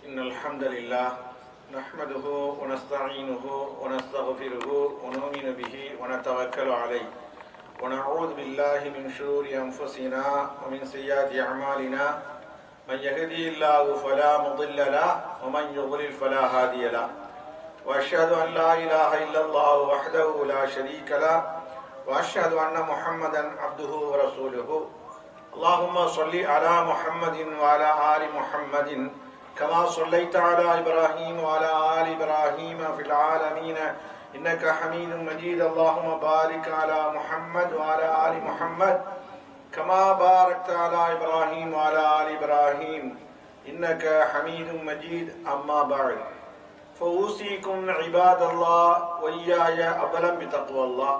إن الحمد لله نحمده ونستعينه ونستغفره ونؤمن به ونتوكل عليه ونعوذ بالله من شرور أنفسنا ومن سيئات أعمالنا من يهده الله فلا مضل له ومن يضلل فلا هادي له وأشهد أن لا إله إلا الله وحده لا شريك له وأشهد أن محمدا عبده ورسوله اللهم صل على محمد وعلى آل محمد كما صليت على إبراهيم وعلى آل إبراهيم في العالمين إنك حميد مجيد اللهم بارك على محمد وعلى آل محمد كما باركت على إبراهيم وعلى آل إبراهيم إنك حميد مجيد أما بعد فأوصيكم عباد الله وإياي أولا بتقوى الله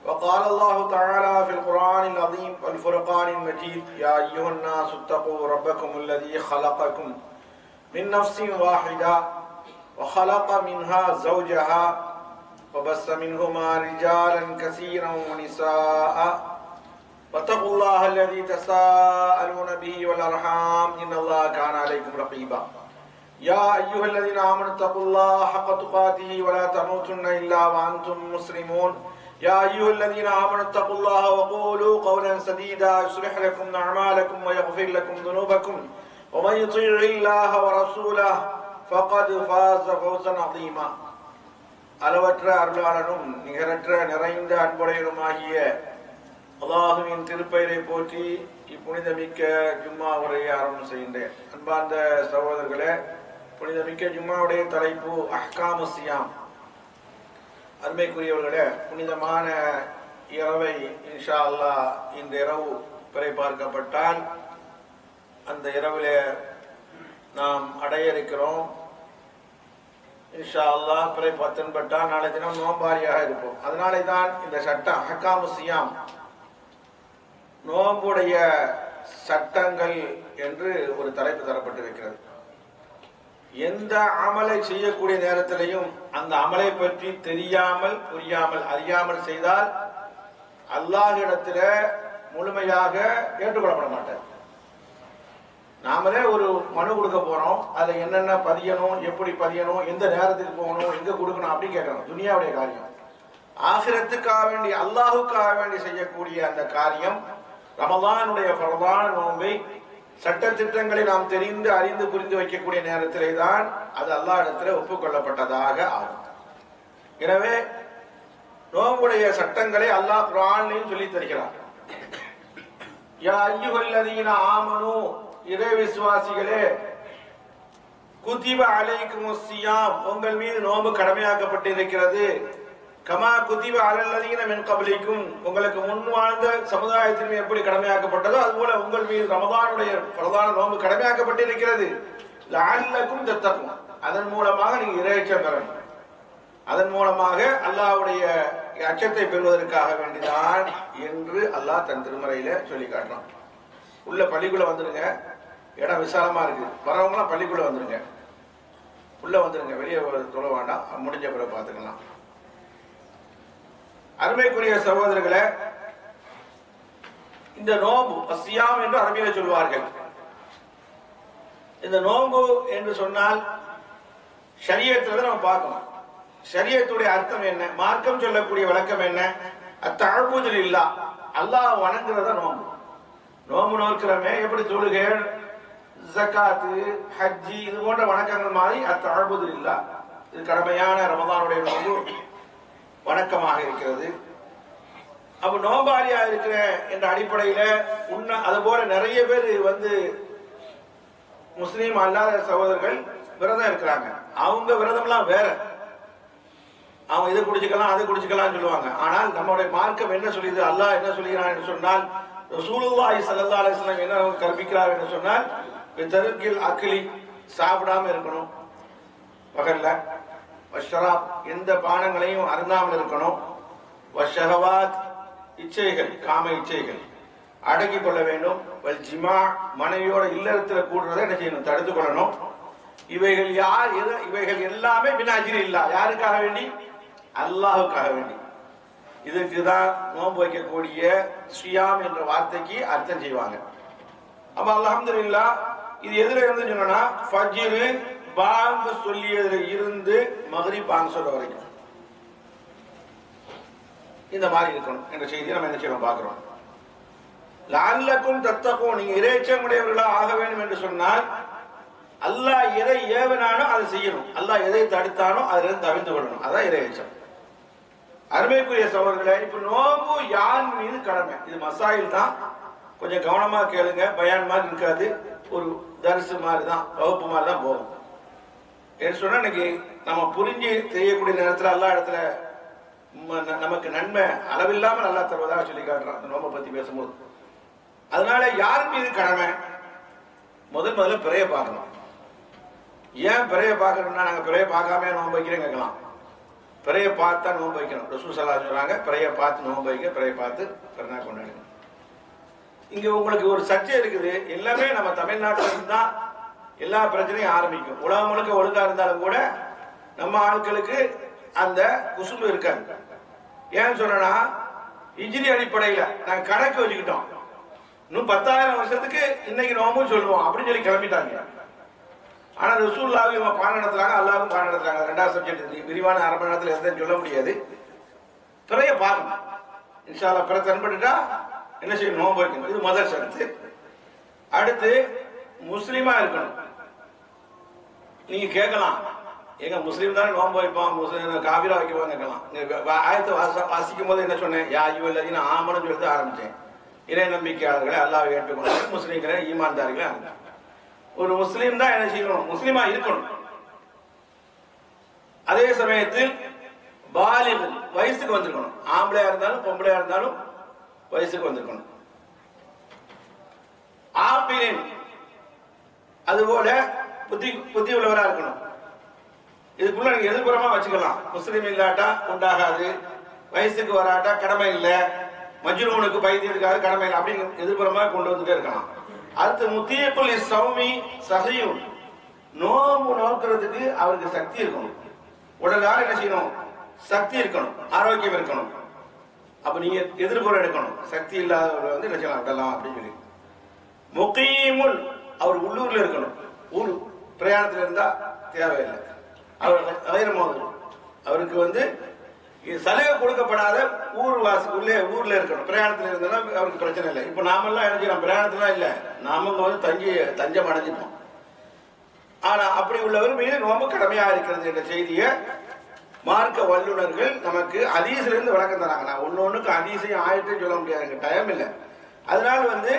وقال الله تعالى في القرآن العظيم والفرقان المجيد يا أيها الناس اتقوا ربكم الذي خلقكم من نفس واحدة وخلق منها زوجها وبث منهما رجالا كثيرا ونساء واتقوا الله الذي تساءلون به والأرحام إن الله كان عليكم رقيبا يا أيها الذين آمنوا اتقوا الله حق تقاته ولا تموتن إلا وأنتم مسلمون يا أيها الذين آمنوا اتقوا الله وقولوا قولا سديدا يصلح لكم أعمالكم ويغفر لكم ذنوبكم ومن يطيع الله ورسوله فقد فاز فوزا عظيما அளவற்ற அருளாளனும் நிகரற்ற நிறைந்த அன்புடையனுமாகிய அல்லாஹுவின் திருப்பெயரை போற்றி இப்புனிதமிக்க ஜும்மா உரையை ஆரம்பம் செய்கின்றேன். அன்பார்ந்த சகோதரர்களே, புனிதமிக்க ஜும்மாவுடைய தலைப்பு அஹ்காமு சியாம். அருமைக்குரியவர்களே, புனிதமான இரவை இன்ஷா அல்லாஹ் இந்த இரவு பிறை பார்க்கப்பட்டால் அந்த இரவிலே நாம் அடைய இருக்கிறோம். இன்ஷா அல்லாஹ் பிறை தென்பட்டால் நாளை தினம் நோம்பாரியாக இருப்போம். அதனாலே தான் இந்த சட்டம் அஹ்காமு சியாம், நோம்புடைய சட்டங்கள் என்று ஒரு தலைப்பு தரப்பட்டிருக்கிறது. எந்த அமலை செய்யக்கூடிய நேரத்திலையும் அந்த அமலை பற்றி தெரியாமல் புரியாமல் அறியாமல் செய்தால் அல்லாஹ்விடத்தில் முழுமையாக ஏற்றுக்கொள்ளப்பட மாட்டார். நாமளே ஒரு மனு கொடுக்க போறோம், அதுல என்னென்ன பதியணும், எப்படி பதியணும், எந்த நேரத்துக்கு போகணும், எங்க கொடுக்கணும் அப்படி கேட்கணும். துனியாவுடைய காரியம். ஆகிரத்துக்காக வேண்டி அல்லாஹுக்காக வேண்டி செய்யக்கூடிய அந்த காரியம் ரமலானுடைய ஃபர்தான நோன்பை சட்ட திட்டங்களை நாம் தெரிந்து அறிந்து புரிந்து வைக்கக்கூடிய நேரத்திலே தான் அது அல்லாஹ் இடத்துல ஒப்புக்கொள்ளப்பட்டதாக ஆகும். எனவே நோம்புடைய சட்டங்களை அல்லாஹ் குர்ஆனில் சொல்லி தருகிறார். யா அய்யுஹல்லதீன ஆமனு, இறை விசுவாசிகளே, குதிப அலைக்குமுஸ் ஸியாம், உங்கள் மீது நோன்பு கடமையாக்கப்பட்டிருக்கிறது. கமா குதிப அலல்லதீன மின் கப்லிக்கும், உங்களுக்கு முன் வாழ்ந்த சமுதாயத்தின் மீது எப்படி கடமையாக்கப்பட்டதோ அதுபோல உங்கள் மீது ரமதானுடைய பிரதான நோன்பு கடமையாக்கப்பட்டிருக்கிறது. லஅல்லக்கும் தத்தகும், அதன் மூலமாக நீங்க இறையச்சம் பெறணும். அதன் மூலமாக அல்லாஹ்வுடைய அச்சத்தை பெறுவதற்காக வேண்டிதான் என்று அல்லாஹ் தன் திருமறையில சொல்லி காட்டுறான். உள்ள பள்ளிக்குள்ள வந்துருங்க, இடம் விசாலமா இருக்கு, வரவங்களாம் பள்ளிக்குள்ள வந்துருங்க, உள்ள வந்துருங்க, வெளியே தொழ வேண்டாம், முடிஞ்ச பிறகு பார்த்துக்கலாம். அருமைக்குரிய சகோதரர்களே, இந்த நோம்பு சியாம் என்று அரபியில சொல்வார்கள். இந்த நோம்பு என்று சொன்னால் ஷரியத்துல நம்ம பார்க்கணும். ஷரியத்துடைய அர்த்தம் என்ன, மார்க்கம் சொல்லக்கூடிய விளக்கம் என்ன? அத்தஅபுது லில்லாஹ், அல்லாஹ் வணங்குறத நோம்பு. நோம்பு நோக்கிறமே எப்படி தொழுகை, ஜகாத்து, ஹஜ்ஜி இது போன்ற வணக்கங்கள் மாதிரி அத்தஅபுது லில்லாஹ், இது கடமையான ரமதானுடைய நோம்பு வணக்கமாக இருக்கிறது. அப்ப நோம்பாளியா இருக்கிற என்ற அடிப்படையில அது போல நிறைய பேர் முஸ்லீம் அல்லாத சகோதரர்கள் விரதம் இருக்கிறாங்க. அவங்க விரதம்லாம் வேற, அவங்க இதை குடிச்சுக்கலாம் அதை குடிச்சுக்கலாம் சொல்லுவாங்க. ஆனால் நம்மளுடைய மார்க்கம் என்ன சொல்லியது, அல்லாஹ் என்ன சொல்கிறான் என்று சொன்னால், ரசூலுல்லாஹி ஸல்லல்லாஹு அலைஹி வஸல்லம் என்ன கற்பிக்கிறார் என்று சொன்னால், தருக்கில் அக்லி, சாப்பிடாம இருக்கணும் பகல்ல, வஷ்ஷராப், எந்த பானங்களையும் அருந்தாமல் இருக்கணும், வஷ்ஷஹவாத், இச்சைகள், காம இச்சைகள் அடக்கிக் கொள்ள வேண்டும், வல் ஜிமா, மனைவியோட இல்லறத்தில் கூடுறதை என்ன செய்யணும், தடுத்துக் கொள்ளணும். இவைகள் இவைகள் எல்லாமே பின் அஜ்ரி இல்லா, யாருக்காக வேண்டி, அல்லாஹுக்காக வேண்டி. இதுக்குதான் நோன்பு வைக்கக்கூடிய சியாம் என்ற வார்த்தைக்கு அர்த்தம் செய்வாங்க. அப்ப அல்ஹம்துலில்லாஹ் இது எதுல இருந்து சொன்னா ஃபஜ்ர் பாங்கு சொல்லியதுல இருந்து மக்ரிப் பாங்கு சொல்ற வரைக்கும் இந்த மாதிரி இருக்கணும் என்ற செய்தியை நம்ம என்ன செய்யணும் பார்க்கிறோம். லஅல்லக்கும் தத்தகூன், நீங்க இறைச்சமுடையவர்களா ஆக வேண்டும் என்று சொன்னால் அல்லாஹ் எதை ஏவனானோ அதை செய்யணும், அல்லாஹ் எதை தடுத்தானோ அதிலிருந்து தவிர்த்து விடணும். அதான் இறைச்சம். அருமைக்குரிய சகோதரர்களே, இப்ப நோம்பு யார் மீது கடமை? இது மசாயில் தான், கொஞ்சம் கவனமா கேளுங்க. பயான் மாதிரி இருக்காது, ஒரு தரிசு மாதிரி தான், வகுப்பு மாதிரி தான் போகும். என்று சொன்னா இன்னைக்கு நம்ம புரிஞ்சு செய்யக்கூடிய நேரத்தில் எல்லா இடத்துல நமக்கு நன்மை அளவில்லாமல் நல்லா தருவதாக சொல்லி காட்டுறான் அந்த நோம்பை பத்தி பேசும்போது. அதனால யார் மீது கடமை? முதல்ல பிறைய பார்க்கணும். ஏன் பிறைய பார்க்கணும்னா, நாங்க பிறைய பார்க்காம நோம்பு வைக்கிறேன் கேட்கலாம். பிறைய பார்த்தா நோம்பு வைக்கணும். ரசூல் ஸல்லல்லாஹு அலைஹி சொல்றாங்க, பிறைய பார்த்து நோம்பு வைக்க, பிறைய பார்த்து பிறனா கொண்டாடுங்க. இங்க உங்களுக்கு ஒரு சர்ச்சை இருக்குது. எல்லாமே நம்ம தமிழ்நாட்டில் இருந்தா எல்லா பிரச்சனையும் ஆரம்பிக்கும். உலகம் முழுக்க ஒழுங்கா இருந்தாலும் கூட நம்ம ஆட்களுக்கு அந்த குசும்பு இருக்காது. ஏன்னு சொன்னா, இஜ்ரி அடிப்படையில நாங்க கணக்கு வச்சுக்கிட்டோம். இன்னும் 10,000 வருஷத்துக்கு இன்னைக்கு நோம்புன்னு சொல்லுவோம் அப்படின்னு சொல்லி கிளம்பிட்டாங்க. ஆனா ரசூலுல்லாஹ் இவங்க பாடம் நடத்துறாங்க, அல்லாஹ்வும் பாடம் நடத்துறாங்க. 2வது சப்ஜெக்ட் விரிவான அரை மணி நேரத்தில் எதுன்னு சொல்ல முடியாது. பிறைய பார்க்கணும். இன்ஷா அல்லாஹ் பிறை தென்பட்டுட்டா என்ன செய்யணும்? நோம்பு வைக்கணும். இது முதல் ஷரத்து. அடுத்து முஸ்லீமா இருக்கணும். நீங்க கேட்கலாம், எங்க முஸ்லீம் தானே நோம்பு வைப்பான், முஸ்லீம் காபிரா வைக்கவான்னு கேட்கலாம். ஆயத்தை வாசிக்கும் போது என்ன சொன்னேன்? யா அய்யுஹல்லதீன ஆமனு சொல்லிட்டு ஆரம்பிச்சேன். இறை நம்பிக்கையாளர்களை அல்லாஹ்வை ஏற்றுக்கொண்டு முஸ்லீம்களை ஈமான்தாரிகளை. ஒரு முஸ்லீம் தான் என்ன செய்யணும்? முஸ்லீமா இருக்கணும். அதே சமயத்தில் பாலிக், வயசுக்கு வந்திருக்கணும். ஆம்பளையா இருந்தாலும் பொம்பளையா இருந்தாலும் வயசுக்கு வந்திருக்கணும். ஆப்பிளின், அதுபோல புத்தி உள்ளவரா இருக்கணும். இதுக்குள்ள நீங்க எதிர்ப்புறமா வச்சுக்கலாம். முஸ்லீம் இல்லாட்டா உண்டாகாது, வயசுக்கு வராட்டா கடமை இல்லை, மஜ்னூனுக்கு பைத்தியத்துக்காக கடமை இல்லை அப்படின்னு எதிர்ப்புறமா கொண்டு வந்துட்டே இருக்கலாம். அடுத்து முத்தீக்குல் லிஸ்ஸௌமி ஸஹீஹ், நோம்பு நோக்கிறதுக்கு அவருக்கு சக்தி இருக்கணும். உடலால் என்ன செய்யணும்? சக்தி இருக்கணும், ஆரோக்கியம் இருக்கணும். அப்ப நீங்க எதிர்ப்புறம் எடுக்கணும். சக்தி இல்லாதவர்கள் வந்து என்ன செய்யலாம்? விடலாம் அப்படின்னு சொல்லி. முகீமுன், அவர் உள்ளூர்ல இருக்கணும். ஊர் பிரயாணத்தில் இருந்தா தேவையில்லை. அவருக்கு வந்து சலுகை கொடுக்கப்படாத ஊர்ல இருக்கணும். பிரயாணத்தில் இருந்தா அவருக்கு பிரச்சனை இல்லை. இப்ப நாமெல்லாம் என்ன செய்யறோம்? பிரயாணத்துல இல்ல, நாம வந்து தஞ்சம் அடைஞ்சிட்டோம். ஆனா அப்படி உள்ளவர் மீது நோம்பு கடமையா இருக்கிறது என்ற செய்தியை மார்க்க வல்லுநர்கள் நமக்கு ஹதீஸ்ல இருந்து விளக்கம் தராங்க. நான் ஒன்னொன்னுக்கு ஹதீஸையும் ஆயத்தையும் சொல்ல முடியாது, எனக்கு டைம் இல்லை. அதனால வந்து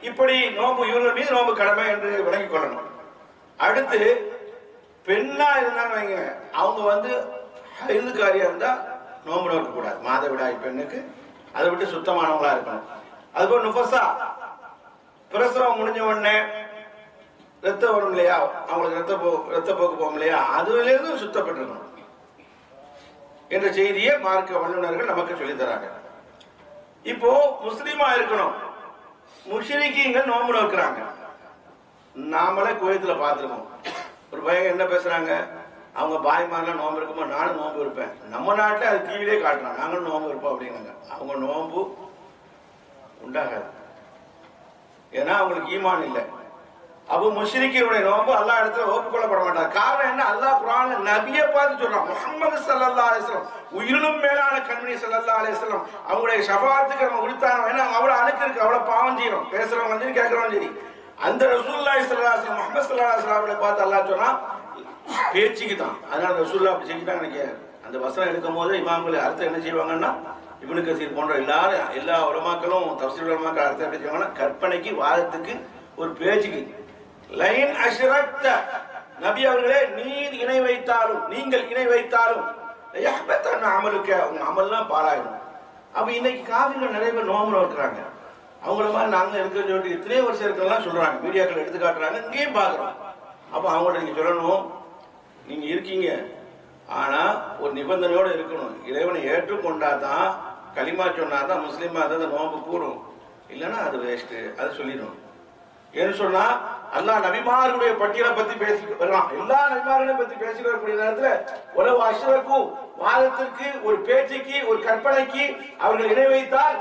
இப்படி நோம்பு இவர்கள் மீது நோம்பு கடமை என்று விளங்கிக் கொள்ளணும். அடுத்து பெண்ணா இருந்தாலும் வைங்க, அவங்க வந்து ஹைதுக்காரியா இருந்தா நோம்பு நோக்க கூடாது. மாதவிடாய் பெண்ணுக்கு அதை விட்டு சுத்தமானவங்களா இருக்கணும். அதுபோல் நுஃபஸா, பிரசவம் முடிஞ்ச உடனே ரத்தம் வரும் இல்லையா, அவங்களுக்கு ரத்த போக்கு போகும் இல்லையா, அதுல இருந்து சுத்தப்பட்டிருக்கணும் என்ற செய்தியை மார்க்க வல்லுநர்கள் நமக்கு சொல்லி தராங்க. இப்போ முஸ்லீமா இருக்கணும். முஷ்ரிக்கீங்கள் நோம்பு நோக்கிறாங்க. நாமளே குவைத்துல பார்த்திருக்கோம். ஒரு பையன் என்ன பேசுறாங்க, அவங்க பாய்மாரெல்லாம் நோம்பு இருக்குமா, நானும் நோம்பு இருப்பேன். நம்ம நாட்டில் அது டிவிலே காட்டுறாங்க, நாங்களும் நோம்பு இருப்போம் அப்படிங்கிறாங்க. அவங்க நோம்பு உண்டாகாது, ஏன்னா அவங்களுக்கு ஈமான் இல்லை. அப்போ முஷ்ரிக்கீனுடைய நோம்பு அல்லாஹ் இடத்துல ஒப்புக்கொள்ளப்பட மாட்டார். காரணம் என்ன? அல்லாஹ் குர்ஆன்ல நபியை பார்த்து சொல்றான், முஹம்மது ஸல்லல்லாஹு அலைஹி வஸல்லம், உயிரிலும் மேலான கண்மணி ஸல்லல்லாஹு அலைஹி வஸல்லம், அவங்களுடைய ஷஃபாஅத்துக்கு நம்ம உரித்தானோம். ஏன்னா அவ்வளவு அழுக்கு இருக்கு, அவ்வளவு பாவம் செய்யறோம், பேசுறவங்க வந்து கேட்கறவங்க சரி. அந்த ரசூலுல்லாஹி ஸல்லல்லாஹு அலைஹி வஸல்லம், முஹம்மது ஸல்லல்லாஹு அலைஹி வஸல்லம் அவர்களை பார்த்து அல்லாஹ் சொன்னா பேச்சுக்கு தான். அதனால ரசூலுல்லாஹ் அப்படி செஞ்சுட்டாங்க. எனக்கு அந்த வசனம் எடுக்கும் போது இமாம்கள் அர்த்தம் என்ன செய்வாங்கன்னா, இப்னு கஸீர் போன்ற எல்லா உலமாக்களும் தஃசீர் உலமாக்கள் அர்த்தம் எப்படி செய்வாங்கன்னா, கற்பனைக்கு, வாதத்துக்கு, ஒரு பேச்சுக்கு. லைன் அஷ்ரக்த, நபி அவர்களே நீர் இணை வைத்தாலும், நீங்கள் இணை வைத்தாலும் அமலுக்க, உங்க அமல்லாம் பாழாயிடும். அப்ப இன்னைக்கு காவிரிகள் நிறைய பேர் நோம்புல இருக்கிறாங்க. அவங்கள மாதிரி நாங்க இருக்குன்னு சொல்லிட்டு இத்தனை வருஷம் இருக்கலாம் சொல்றாங்க, மீடியாக்கள் எடுத்து காட்டுறாங்க, இங்கேயும் பாக்குறோம். அப்ப அவங்கள்ட்ட நீங்க சொல்லணும், நீங்க இருக்கீங்க, ஆனா ஒரு நிபந்தனையோட இருக்கணும். இறைவனை ஏற்றுக்கொண்டாதான், களிமா சொன்னாதான், முஸ்லீமா தான் அந்த நோம்பு கூடும். இல்லைன்னா அது வேஸ்ட், அதை சொல்லிடணும். ஏன்னு சொன்னா அல்லாஹ் நபிமார்களுடைய பட்டியலை பத்தி பேசி வருவான். எல்லா நபிமார்களையும் பத்தி பேசி வரக்கூடிய நேரத்துல உலக அஷ்ரகு வாதத்திற்கு, ஒரு பேச்சுக்கு, ஒரு கற்பனைக்கு அவர்கள் இணை வைத்தால்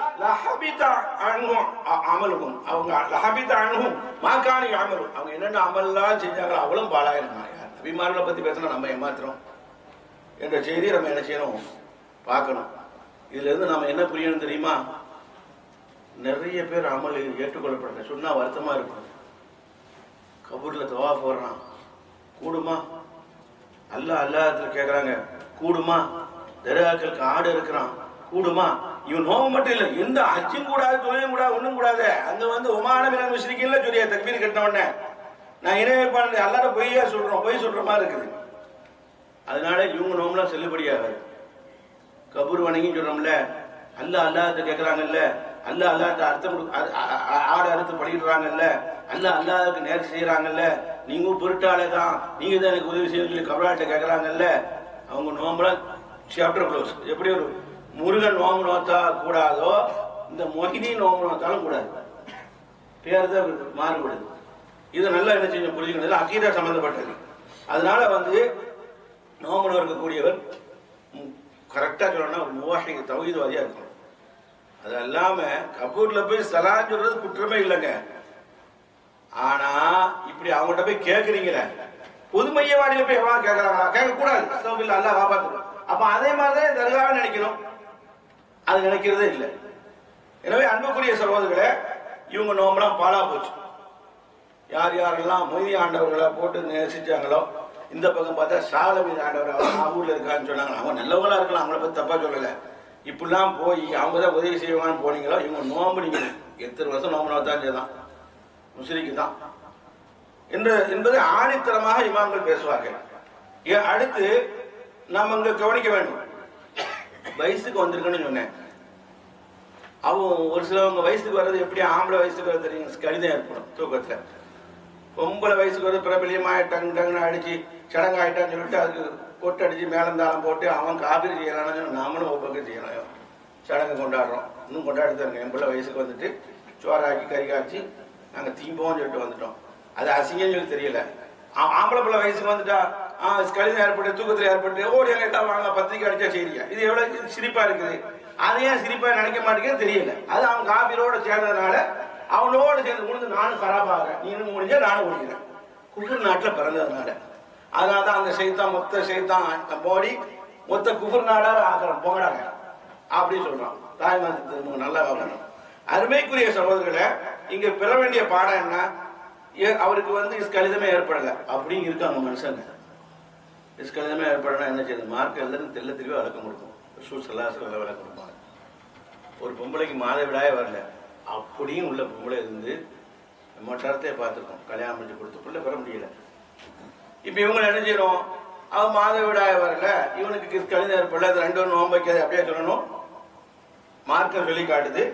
அமலும் அவங்க லஹபித அணுகும் மாக்கானி அமலும் அவங்க என்னென்ன அமல்லாம் செஞ்சாங்களோ அவளும் பாலாயிருந்தாங்க. நபிமார்களை பத்தி பேசினா நம்ம ஏமாத்துறோம் என்ற செய்தியை நம்ம என்ன செய்யணும், பார்க்கணும். இதுல இருந்து நாம என்ன புரியணும் தெரியுமா? நிறைய பேர் அமல் ஏற்றுக்கொள்ளப்படல, சொன்னா வருத்தமா இருக்கும். கபூர்ல தவாஃப் வர்றான், கூடுமா? அல்லாஹ் கேட்கறாங்க, கூடுமா? தர்காக்களுக்கு ஆடு இருக்கிறான், கூடுமா? இவன் நோம்பு மட்டும் இல்லை, எந்த ஹஜ்ஜும் கூடாது, தொழிலும் கூடாது, ஒண்ணும் கூடாது. அங்க வந்து ஒமான மினல் முஷ்ரிக்கீன்ல சொல்லியா தக்பீர் கட்டின உடனே நான் இணை வைப்பான அல்லாஹ்ட்ட பொய்யா சொல்றோம், பொய் சொல்ற மாதிரி இருக்குது. அதனால இவங்க நோம்புலாம் செல்லுபடியாகாது. கபூர் வணங்கி சொல்றோம்ல, அல்லாஹ் கேட்கறாங்கல்ல, அல்லாஹ் அர்த்தம் ஆடு அறுத்து படிக்கிறாங்கல்ல, அல்லாஹ்க்கு நேர்ச்சி செய்யறாங்கல்ல, நீங்க பொருட்டாளே தான், நீங்க தான் எனக்கு உதவி செய்யணும்னு சொல்லி கபராட்ட கேட்கறாங்கல்ல, அவங்க நோம்புலாம் சாப்டர் க்ளோஸ். எப்படி ஒரு முருகன் நோம்பு நோத்தா கூடாதோ, இந்த மொஹிதி நோம்பு நோத்தாலும் கூடாது. பேர் தான் மாறுபடுது. இது நல்லா என்ன செய்ய புரிஞ்சுக்கணும், அக்கீதா சம்பந்தப்பட்டது. அதனால வந்து நோம்பு இருக்கக்கூடியவர் கரெக்டா சொல்லணும்னா ஒரு முவாஹித் தௌஹீத்வாதியா இருக்கணும். அது இல்லாம கபூர்ல போய் சலாம் சொல்றது குற்றமே இல்லைங்க. ஆனா இப்படி அவங்ககிட்ட போய் கேட்கறீங்களே, பொதுமையவாடியில போய் எவ்வளவு கேட்கறாங்களா? கேட்க கூடாது, அஸ்தக்ஃபிருல்லாஹ், அல்லாஹ் காப்பாத்தணும். அப்ப அதே மாதிரிதான் தர்காவை நினைக்கணும், அது நினைக்கிறதே இல்லை. எனவே அன்புக்குரிய சகோதரர்களே, இவங்க நோம்பலாம் பாலா போச்சு. யார் யாரெல்லாம் மொய்தி ஆண்டவர்களை போட்டு நேசிச்சாங்களோ, இந்த பக்கம் பார்த்தா சாலமி ஆண்டவர் ஊர்ல இருக்கான்னு சொன்னாங்க. அவங்க நல்லவங்களா இருக்கலாம், அவங்கள பத்தி தப்பா சொல்லல. இப்படிலாம் போய் அவங்க தான் உதவி செய்வான்னு போனீங்களோ, இவங்க நோம்பு நீங்க எத்தனை வருஷம் நோம்பு நோத்தான் செய்தான், முஸ்லிக்கு தான் என்பதை ஆணித்தரமாக இமாம்கள் பேசுவார்கள். அடுத்து நாம் அங்க கவனிக்க வேண்டும். வயசுக்கு வந்திருக்குன்னு சொன்னேன். அவன் ஒரு சிலவங்க வயசுக்கு வர்றது எப்படி, ஆம்பளை வயசுக்கு வர்றது தெரியும், கடிதம் ஏற்படும் தூக்கத்துல. பொம்பளை வயசுக்கு வந்து பிரபலியமாக டங்குன்னு அடிச்சு சடங்காயிட்டான்னு சொல்லிட்டு அதுக்கு கொட்டு அடிச்சு மேலந்தாளம் போட்டு அவன் காப்பீடு செய்யறானு நாமளும் ஒப்பக்கம் செய்யணும். சடங்கு கொண்டாடுறோம், இன்னும் கொண்டாடி தருங்க. என் பிள்ளை வயசுக்கு வந்துட்டு சோறாக்கி கறி காய்ச்சி நாங்கள் தீம்போன்னு சொல்லிட்டு வந்துட்டோம். அது அசிங்கன்னு சொல்லி தெரியல. ஆம்பளை பிள்ளை வயசுக்கு வந்துட்டா கடிதம் ஏற்பட்டு தூக்கத்தில் ஏற்பட்டு ஓடி எல்லாம் வாங்க பத்திரிக்கை அடிச்சா செய்ய, இது எவ்வளவு சிரிப்பா இருக்குது. அது ஏன் சிரிப்பா நினைக்க மாட்டேங்குன்னு தெரியல. அது அவன் காப்பீரோட சேர்ந்ததுனால அவனோடு சேர்ந்து முடிஞ்சு நானும் கராபாகிறேன், நீனும் முடிஞ்சா நானும் முடிக்கிறேன். குஃபர் நாட்டில் பிறந்ததுனால அதனாலதான் அந்த செய்தான் மொத்த செய்தான் போடி மொத்த குஃபர் நாடா ஆக்கிறோம் போங்கடாங்க அப்படின்னு சொல்றான். தாய்மார் நல்லா வாங்கணும். அருமைக்குரிய சகோதரர்களை, இங்க பெற வேண்டிய பாடம் என்ன, அவருக்கு வந்து கலிதமே ஏற்படல அப்படின்னு இருக்காங்க மனுஷங்க. கலிதமே ஏற்படனா என்ன செய்யுது, மார்க்க எல்லாரும் தெல்ல தெளிவா விளக்கம் கொடுக்கும். சல்லாசல விளக்கம் கொடுப்பாங்க. ஒரு பொம்பளைக்கு மாதவிடாயே வரல, அப்படியும் உள்ள பொம்பளை இருந்து மற்றத்தை பார்த்துருக்கோம், கல்யாணம் பண்ணி கொடுத்து பிள்ளை பெற முடியல. இப்ப இவங்க என்ன செய்யறோம், அவன் மாதவிடாய வரல, இவனுக்கு கலிதம் ஏற்படல, அது 2 நோம்பு வைக்காது அப்படியே சொல்லணும். மார்க்கம் சொல்லி காட்டுது.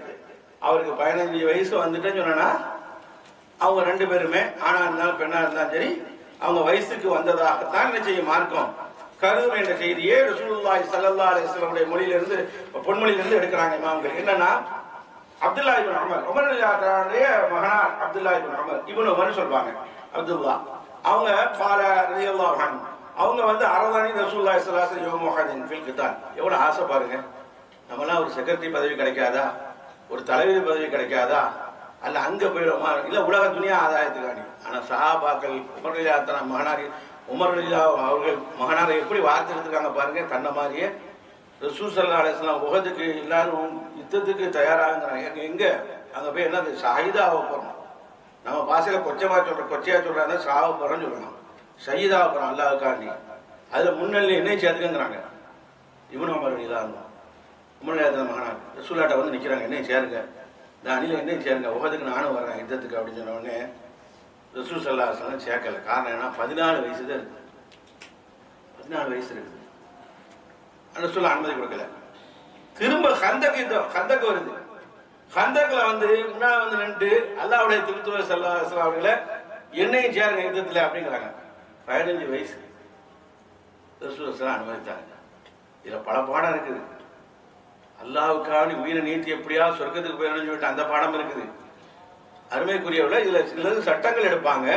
அவருக்கு 15 வயசு வந்துட்டேன்னு சொன்னா அவங்க 2 பேருமே ஆணா இருந்தாலும் பெண்ணா இருந்தாலும் சரி அவங்க வயசுக்கு வந்ததாகத்தான் என்ன செய்யும் மார்க்கம் கருதும் என்ற செய்தியே ரசூலுல்லாஹி ஸல்லல்லாஹு அலைஹி வஸல்லம் மொழியிலிருந்து பொன்மொழியிலிருந்து எடுக்கிறாங்க இமாம்கள். என்னன்னா அப்துல்லா இப்னு உமர், உமர் ரலியல்லாஹு மகனார் அப்துல்லா இப்னு உமர் இப்னு உமர் சொல்வாங்க. அப்துல்லா அவங்க பால ரலியல்லாஹு அன்ஹு அவங்க வந்து அரதானி ரசூலுல்லாஹி ஸல்லல்லாஹு அலைஹி வஸல்லம் யோமுஹதின் ஃபில் கிதால். எவ்வளவு ஆசை பாருங்க. நம்மலாம் ஒரு செக்ரட்டரி பதவி கிடைக்காதா, ஒரு தலைவர் பதவி கிடைக்காதா, அல்ல அங்க போயிடுமா, இல்ல உலக துணியா ஆதாயத்துக்காண்டி. ஆனா சஹாபாக்கள் உமர் ரலியல்லாஹு மகனார் உமர் ரலியல்லாஹு அவர்கள் மகனாரை எப்படி வார்த்தெடுத்துருக்காங்க பாருங்க. தன்னை மாதிரியே ரசூல் ஸல்லல்லாஹு அலைஹி வஸல்லம் உஹதுக்கு எல்லாரும் யுத்தத்துக்கு தயாராகிறாங்க. எங்க அங்க போய் என்னது ஷஹீதாக போறோம். நம்ம பாசையில கொச்சையா சொல்றாங்க, சாவ போறோம்னு சொல்லணும். ஷஹீதாக போறோம் அல்லாஹ்வுக்காண்டி. அதுல முன்னணி என்ன சேர்த்துக்கிறாங்க. இப்னு உமர் ரலியல்லாஹு உமர் ரலியல்லாஹு மகனார் ரசூலாட்ட வந்து நிக்கிறாங்க, என்ன சேருங்க, நான் அணில என்ன சேருங்க, உஹதுக்கு நானும் வர்றேன் யுத்தத்துக்கு அப்படின்னு சொன்ன உடனே ரசூல் ஸல்லல்லாஹு அலைஹி வஸல்லம் சேர்க்கல. காரணம் என்ன, 14 வயசு தான் இருக்கு. 14 வயசு இருக்குது. ரசூல் அனுமதி கொடுக்கல. திரும்ப கந்தக்கு வருது. கந்தக்குல வந்து முன்னால வந்து நின்று அல்லாஹ்வுடைய திருத்தூதர் ஸல்லல்லாஹு அலைஹி வஸல்லம் அவர்களை என்னையும் சேருங்க யுத்தத்துல அப்படிங்கிறாங்க. 15 வயசு ரசூல் அனுமதித்தாங்க. இதுல பல பாடம் இருக்குது. அல்லாஹ்வுக்காண்டி உயிரை நீட்டி எப்படியா சொர்க்கத்துக்கு போயிடணும்னு சொல்லிட்டு அந்த பாடம் இருக்குது. அருமைக்குரியவர்கள இதுல சிலது சட்டங்கள் எடுப்பாங்க.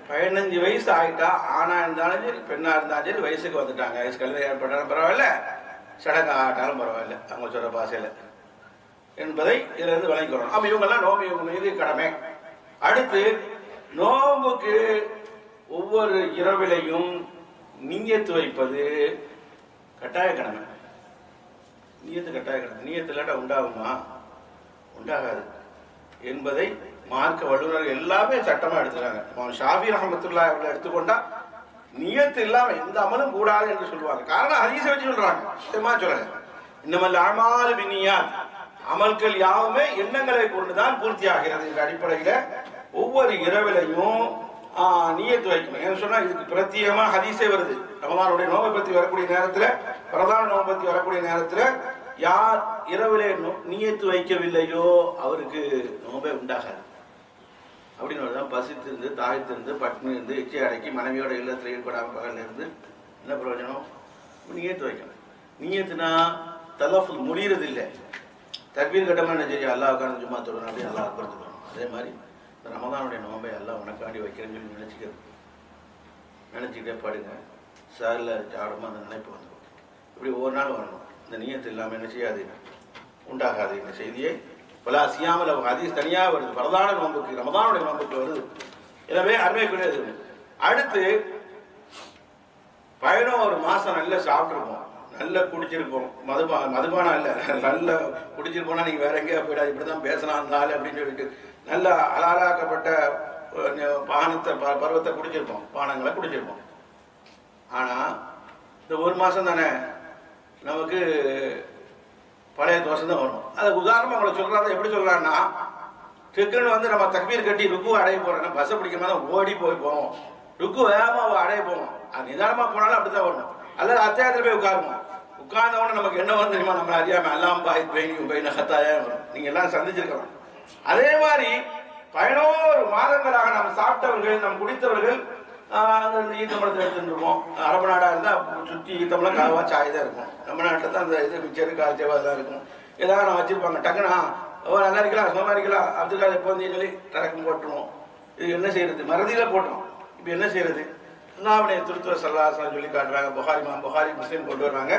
15 வயசு ஆகிட்டா ஆணா இருந்தாலும் சரி பெண்ணா இருந்தாலும் சரி வயசுக்கு வந்துட்டாங்க, வயசு கல்வி ஏற்பட்டாலும் பரவாயில்ல, சடங்கு ஆட்டாலும் பரவாயில்ல, அவங்க சொல்ற பாசையில என்பதை இதுல இருந்து விளங்கிக்கிறோம். அப்ப இவங்கெல்லாம் நோம்பு இவங்க மீது கடமை. அடுத்து நோம்புக்கு ஒவ்வொரு இரவிலையும் நீயத்து வைப்பது கட்டாய கடமை. நீயத்து கட்டாய கடமை. நீயத்து இல்லாட்டா உண்டாகுமா? உண்டாகாது என்பதை மார்க்க வல்லுநர்கள் எல்லாமே சட்டமா எடுத்துறாங்க. ஷாஃபி ரஹ்மத்துல்லாஹி அவர்கள் எடுத்துக்கொண்டா நியத்து இல்லாம எந்த அமலும் கூடாது என்று சொல்லுவாங்க. காரணம் ஹதீஸை வச்சு சொல்றாங்க. சொல்லுங்க, இன்னமல் அமாலு பின்னியாத், அமல்கள் யாவுமே எண்ணங்களை கொண்டுதான் பூர்த்தி ஆகிறது என்ற அடிப்படையில ஒவ்வொரு இரவிலையும் நியத்து வைக்கணும். ஏன்னு சொன்னா இதுக்கு பிரத்யேகமா ஹதீஸே வருது. ரமலானுடைய நோம்பை பத்தி வரக்கூடிய நேரத்துல, பிரதான நோம்பை பத்தி வரக்கூடிய நேரத்துல யார் இரவிலே நியத்து வைக்கவில்லையோ அவருக்கு நோம்பே உண்டாகாது அப்படின்னு தான். பசித்திருந்து தாய்த்திருந்து பட்டினி இருந்து எச்சை அடக்கி மனைவியோட இல்லத்துல ஈடுபடாம பகல்ல இருந்து என்ன பிரயோஜனம்? நியத்து வைக்கணும். நியத்துனா தலஃபுல் முடியறது இல்லை. தக்பீர் கட்டமா என்ன சரி அல்லாஹ் உட்கார்ந்து சும்மா சொல்லணும் அப்படின்னு அல்லாஹ் அக்பர் சொல்லணும். அதே மாதிரி இந்த ரமதானுடைய நோம்பை எல்லாம் உனக்காண்டி வைக்கிறேன்னு சொல்லி நினைச்சுக்கிறது. நினைச்சுக்கிட்டே படுங்க, சாரில் ஆடமா அந்த நினைப்பு வந்துடும். இப்படி ஒவ்வொரு நாள் வரணும். இந்த நியத்து இல்லாமல் என்ன செய்யாது, உண்டாகாது. இந்த செய்தியை பல சியாமல் ஹதீஸ் தனியாக வருது. பிரதான நோம்புக்கு ரமதானுடைய நோம்புக்கு வருது. எனவே அருமைக்குரியது. அடுத்து 11 மாசம் நல்லா சாப்பிட்டுருப்போம், நல்லா குடிச்சிருப்போம். மதுபானம் இல்லை, நல்லா குடிச்சிருப்போம்னா நீங்க வேற எங்கேயா போயிடாது, இப்படிதான் பேசலாம் அப்படின்னு சொல்லிட்டு நல்ல அலாராக்கப்பட்ட பானத்தை பருவத்தை குடிச்சிருப்போம், பானங்களை குடிச்சிருப்போம். ஆனா இந்த 1 மாசம் தானே நமக்கு பழைய தோசை தான் வரும். அதுக்கு உதாரணமா உங்களை சொல்றாங்க. எப்படி சொல்றாங்கன்னா, டெக்குன்னு வந்து நம்ம தக்பீர் கட்டி ருக்கு அடைய போறோம், பஸ்ஸை பிடிக்காம தான் ஓடி போவோம், ருக்கு வேகமா அடைய போவோம். அது நிதானமா போனாலும் அப்படித்தான் வரணும். அல்லது அத்தியாயத்துல போய் உட்காரணும். உட்கார்ந்தவொடனே நமக்கு என்ன வந்து தெரியுமா, நம்மள அறியாம எல்லாம் பாய் பெயின் ஹத்தாயா வரும். நீங்க எல்லாம் சந்திச்சிருக்கலாம். அதே மாதிரி 11 மாதங்களாக நாம் சாப்பிட்டவர்கள், நாம் குடித்தவர்கள் ஈத்தம்பழத்தை எடுத்துருப்போம். அரபு நாடா இருந்தா சுற்றி ஈத்தம்பழம் காவா சாய் தான் இருக்கும். நம்ம நாட்டில் தான் அந்த இது மிச்சரு காய்ச்சவா தான் இருக்கும். ஏதாவது நான் வச்சிருப்பாங்க. டக்குனா நல்லா இருக்கலாம், சும்மா இருக்கலாம், அப்துல் கால் எப்போ வந்து சொல்லி டக்குன்னு போட்டுருவோம். இது என்ன செய்யறது? மறதியில போட்டோம். இப்போ என்ன செய்யறது? அல்லாஹ்வுடைய திருத்துவ ஸல்லல்லாஹு சொல்லி காட்டுறாங்க. புகாரி முஸ்லிம் கொண்டு வர்றாங்க.